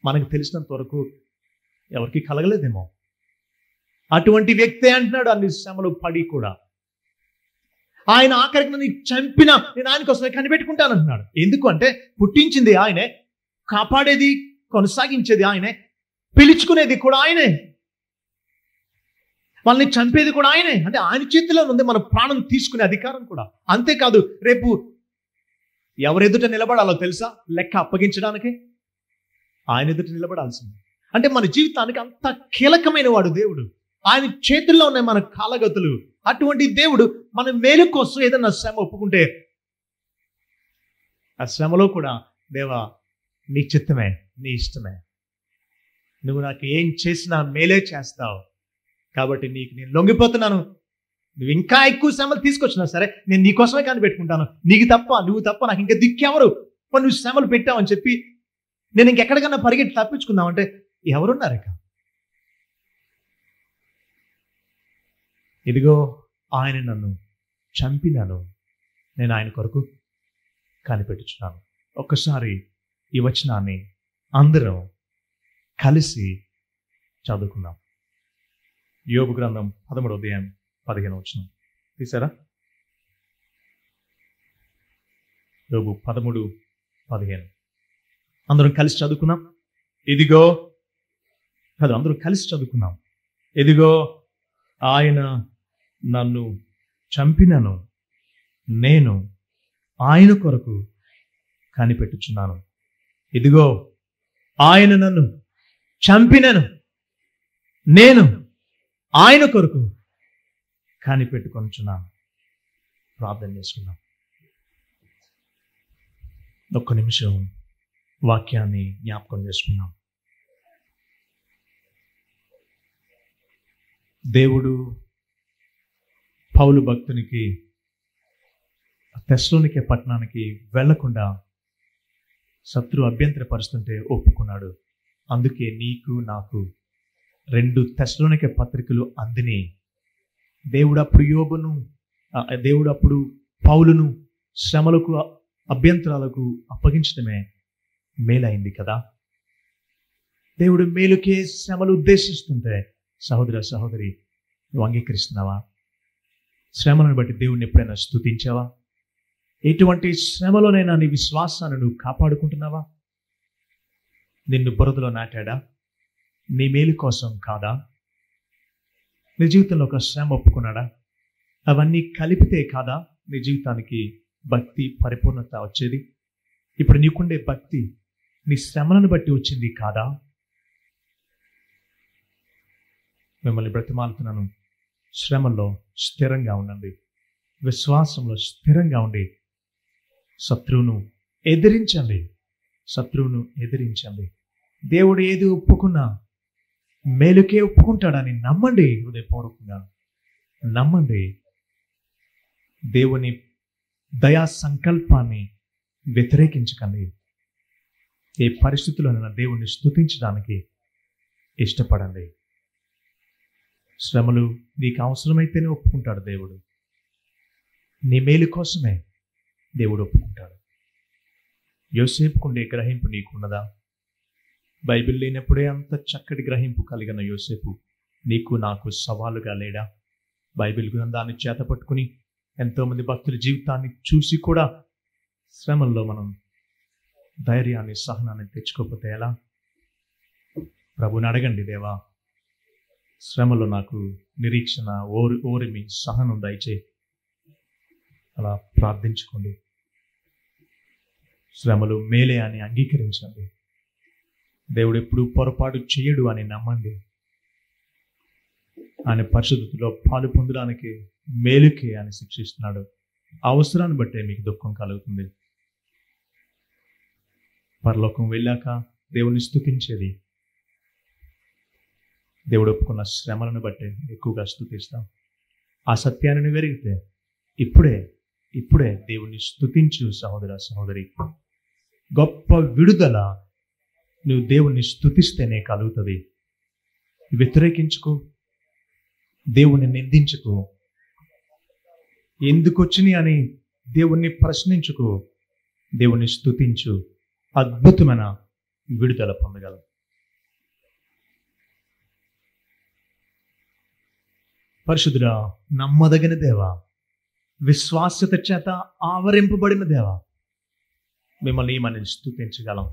మనకు తెలిసినంత వరకు ఎవరికి కలగలేదేమో. అటువంటి వ్యక్తే అంటున్నాడు అన్ని శ్రమలు పడి కూడా. ఆయన ఆఖరికి నన్ను చంపినా నేను ఆయన కోసమే కనిపెట్టుకుంటాను అంటున్నాడు. ఎందుకు అంటే పుట్టించింది ఆయనే, కాపాడేది కొనసాగించేది ఆయనే, పిలుచుకునేది కూడా ఆయనే, వాళ్ళని చంపేది కూడా ఆయనే. అంటే ఆయన చేతిలో ఉంది మన ప్రాణం తీసుకునే అధికారం కూడా. అంతేకాదు రేపు ఎవరెదుట నిలబడాలో తెలుసా? లెక్క అప్పగించడానికి ఆయన ఎదుట నిలబడాల్సిందే. అంటే మన జీవితానికి అంత కీలకమైన వాడు దేవుడు. ఆయన చేతుల్లో ఉన్నాయి మన కాలగతులు. అటువంటి దేవుడు మన మేలు కోసం ఏదన్నా శ్రమ ఒప్పుకుంటే ఆ శ్రమలో కూడా దేవా నీ చిత్తమే, నీ ఇష్టమే, నువ్వు నాకు ఏం చేసినా మేలే చేస్తావు కాబట్టి నీకు నేను లొంగిపోతున్నాను. నువ్వు ఇంకా ఎక్కువ శ్రమలు తీసుకొచ్చినా సరే నేను నీకోసమే కనిపెట్టుకుంటాను. నువ్వు తప్ప నాకు ఇంకా దిక్కెవరు? నువ్వు శ్రమలు పెట్టావని చెప్పి నేను ఇంకెక్కడికన్నా పరిగెట్టి తప్పించుకుందామంటే ఎవరున్నారు ఇక? ఇదిగో ఆయన నన్ను చంపినాను నేను ఆయన కొరకు కనిపెట్టుచున్నాను. ఒక్కసారి ఈ వచనాన్ని అందరం కలిసి చదువుకుందాం. యోబు గ్రంథం 13వ అధ్యాయం 15వ వచనం తీసారా? యోబు 13:15 అందరం కలిసి చదువుకుందాం. ఇదిగో కాదు, అందరం కలిసి చదువుకుందాం. ఇదిగో ఆయన నన్ను చంపినను నేను ఆయన కొరకు కనిపెట్టుచున్నాను. ఇదిగో ఆయన నన్ను చంపినను నేను ఆయన కొరకు కనిపెట్టుకొనుచున్నాను. ప్రార్థన చేసుకుందాం. ఒక్క నిమిషం వాక్యాన్ని జ్ఞాపకం చేసుకుందాం. దేవుడు పౌలు భక్తునికి తెస్సలోనికే పట్టణానికి వెళ్లకుండా శత్రు అభ్యంతరపరుస్తుంటే ఒప్పుకున్నాడు. అందుకే నీకు నాకు 2 తెస్సలోనికే పత్రికలు అందిని. దేవుడు అప్పుడు పౌలును శ్రమలకు అభ్యంతరాలకు అప్పగించడమే మేలైంది కదా. దేవుడు మేలుకే శ్రమలు ఉద్దేశిస్తుంటే సహోదరి నువ్వు అంగీకరిస్తున్నావా? శ్రమలను బట్టి దేవుడిని ఎప్పుడైనా స్తుతించావా? ఎటువంటి శ్రమలోనైనా నీ విశ్వాసాన్ని నువ్వు కాపాడుకుంటున్నావా? నిన్ను బురదలో నాటాడా? నీ మేలు కోసం కాదా? నీ జీవితంలో ఒక శ్రమ ఒప్పుకున్నాడా? అవన్నీ కలిపితే కాదా నీ జీవితానికి భక్తి పరిపూర్ణత వచ్చేది? ఇప్పుడు నీకుండే భక్తి నీ శ్రమలను బట్టి వచ్చింది కాదా? మిమ్మల్ని బ్రతిమాలుతున్నాను, శ్రమల్లో స్థిరంగా ఉండండి. విశ్వాసంలో స్థిరంగా ఉండి శత్రువును ఎదిరించండి. శత్రువును ఎదిరించండి. దేవుడు ఏది ఒప్పుకున్నా మేలుకే ఒప్పుకుంటాడని నమ్మండి. హృదయపూర్వకంగా నమ్మండి. దేవుని దయా సంకల్పాన్ని వ్యతిరేకించకండి. ఏ పరిస్థితుల్లోనైనా దేవుణ్ణి స్తుతించడానికి ఇష్టపడండి. శ్రమలు నీకు అవసరమైతేనే ఒప్పుకుంటాడు దేవుడు. నీ మేలు కోసమే దేవుడు ఒప్పుకుంటాడు. యోసేపుకుండే గ్రహింపు నీకున్నదా? బైబిల్ లేనప్పుడే అంత చక్కటి గ్రహింపు కలిగిన యోసేపు నీకు నాకు సవాలుగా లేడా? బైబిల్ గ్రంథాన్ని చేత పట్టుకుని ఎంతోమంది భక్తుల జీవితాన్ని చూసి కూడా శ్రమల్లో మనం ధైర్యాన్ని సహనాన్ని తెచ్చుకోకపోతే ఎలా? ప్రభుని అడగండి, దేవా శ్రమలో నాకు నిరీక్షణ, ఓరిమి, సహనం దయచేయి. అలా ప్రార్థించుకోండి. శ్రమలు మేలే అని అంగీకరించండి. దేవుడు ఎప్పుడు పొరపాటు చేయడు అని నమ్మండి. ఆయన పరిశుద్ధతలో పాలు పొందడానికి మేలుకే అని శిక్షిస్తున్నాడు. అవసరాన్ని బట్టే మీకు దుఃఖం కలుగుతుంది. పరలోకం వెళ్ళాక దేవుని స్తుతించేది దేవుడు ఒప్పుకున్న శ్రమలను బట్టే ఎక్కువగా స్తుతిస్తాం. ఆ సత్యాన్ని వెరిగితే ఇప్పుడే దేవుని స్తుతించు సహోదర సహోదరి. గొప్ప విడుదల నువ్వు దేవుణ్ణి స్తుతిస్తేనే కలుగుతుంది. వ్యతిరేకించుకో, దేవుణ్ణి నిందించుకో, ఎందుకు వచ్చినాయి అని దేవుణ్ణి ప్రశ్నించుకో. దేవుణ్ణి స్తుతించు, అద్భుతమైన విడుదల పొందగలవు. పరిశుద్ధుడా, నమ్మదగిన దేవా, విశ్వాస్యత చేత ఆవరింపబడిన దేవా, మిమ్మల్ని ఏమని స్తుతించగలం.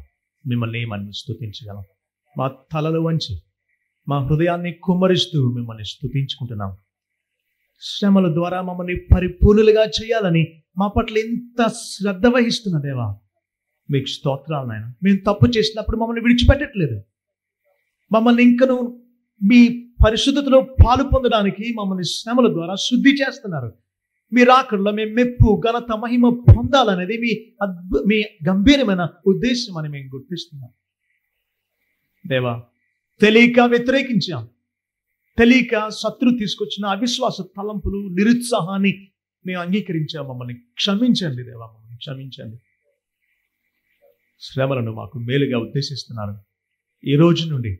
మా తలలు వంచి మా హృదయాన్ని కుమ్మరిస్తూ మిమ్మల్ని స్తుతించుకుంటున్నాం. శ్రమల ద్వారా మమ్మల్ని పరిపూర్ణులుగా చేయాలని మా పట్ల ఎంత శ్రద్ధ వహిస్తున్న దేవా, మీకు స్తోత్రాలు నాయన. మేము తప్పు చేసినప్పుడు మమ్మల్ని విడిచిపెట్టట్లేదు. మమ్మల్ని ఇంకను మీ పరిశుద్ధతలో పాలు పొందడానికి మమ్మల్ని శ్రమల ద్వారా శుద్ధి చేస్తున్నారు. మీ రాకడలో మేము మెప్పు, ఘనత, మహిమ పొందాలనేది మీ గంభీరమైన ఉద్దేశం అని మేము గుర్తిస్తున్నాం. దేవా, తెలియక వ్యతిరేకించాం. తెలియక శత్రు తీసుకొచ్చిన అవిశ్వాస తలంపులు, నిరుత్సాహాన్ని మేము అంగీకరించాం. మమ్మల్ని క్షమించండి దేవా, మమ్మల్ని క్షమించండి. శ్రమలను మాకు మేలుగా ఉద్దేశిస్తున్నారు. ఈ రోజు నుండి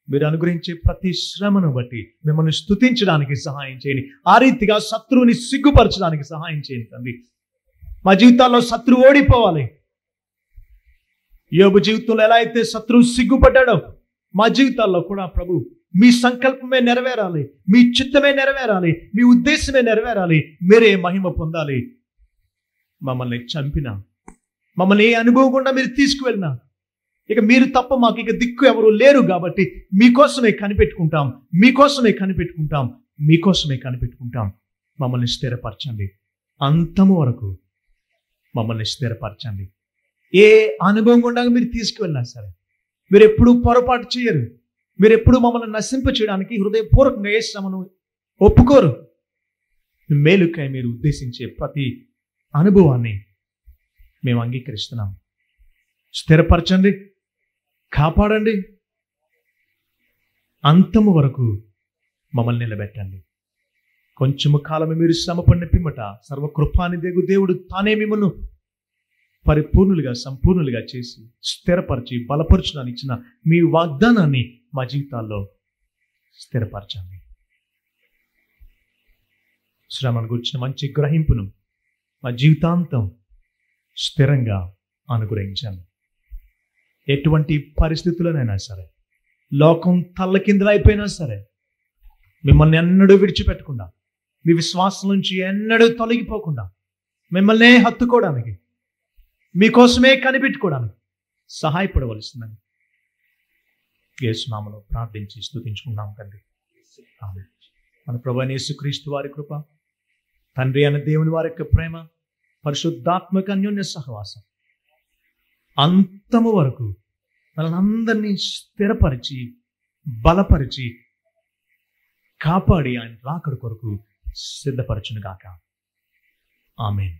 మీరు అనుగ్రహించే ప్రతి శ్రమను బట్టి మిమ్మల్ని స్తుతించడానికి సహాయం చేయండి. ఆ రీతిగా శత్రువుని సిగ్గుపరచడానికి సహాయం చేయండి తండ్రి. మా జీవితాల్లో శత్రువు ఓడిపోవాలి. యోబు జీవితంలో ఎలా అయితే శత్రువు సిగ్గుపడ్డాడో, మా జీవితాల్లో కూడా ప్రభు మీ సంకల్పమే నెరవేరాలి, మీ చిత్తమే నెరవేరాలి, మీ ఉద్దేశమే నెరవేరాలి. మీరే మహిమ పొందాలి. మమ్మల్ని చంపిన, మమ్మల్ని ఏ అనుభవం గుండా మీరు తీసుకువెళ్ళినా, ఇక మీరు తప్ప మాకు ఇక దిక్కు ఎవరు లేరు కాబట్టి మీకోసమే కనిపెట్టుకుంటాం. మమ్మల్ని స్థిరపరచండి. అంతము వరకు మమ్మల్ని స్థిరపరచండి. ఏ అనుభవం గుండా మీరు తీసుకువెళ్ళినా సరే, మీరు ఎప్పుడూ పొరపాటు చేయరు. మీరు ఎప్పుడూ మమ్మల్ని నశింప చేయడానికి హృదయపూర్వకంగా ఏ శ్రమను ఒప్పుకోరు. మేలుకై మీరు ఉద్దేశించే ప్రతి అనుభవాన్ని మేము అంగీకరిస్తున్నాం. స్థిరపరచండి, కాపాడండి, అంతము వరకు మమ్మల్ని నిలబెట్టండి. కొంచెము కాలమే మీరు శ్రమ పడిన పిమ్మట సర్వకృపానిదేగు దేవుడు తానే మిమ్మల్ని పరిపూర్ణులుగా, సంపూర్ణులుగా చేసి స్థిరపరిచి బలపరచడానికి ఇచ్చిన మీ వాగ్దానాన్ని మా జీవితాల్లో స్థిరపరచండి. శ్రమను గురించిన మంచి గ్రహింపును మా జీవితాంతం స్థిరంగా అనుగ్రహించండి. ఎటువంటి పరిస్థితుల్లోనైనా సరే, లోకం తల్లకిందులైపోయినా సరే, మిమ్మల్ని ఎన్నడూ విడిచిపెట్టకుండా, మీ విశ్వాసం నుంచి ఎన్నడూ తొలగిపోకుండా, మిమ్మల్నే హత్తుకోవడానికి, మీకోసమే కనిపెట్టుకోవడానికి సహాయపడవలసిందని యేసు నామములో ప్రార్థించి స్తుతించుకున్నాం తండ్రి. ఆమేన్. మన ప్రభువైన యేసుక్రీస్తు వారి కృప, తండ్రి అయిన దేవుని వారి యొక్క ప్రేమ, పరిశుద్ధాత్మక అన్యోన్య సహవాసం అంతము వరకు మనల్ని స్థిరపరిచి, బలపరిచి, కాపాడి ఆయన రాకడ కొరకు సిద్ధపరచును గాక. ఆమేన్.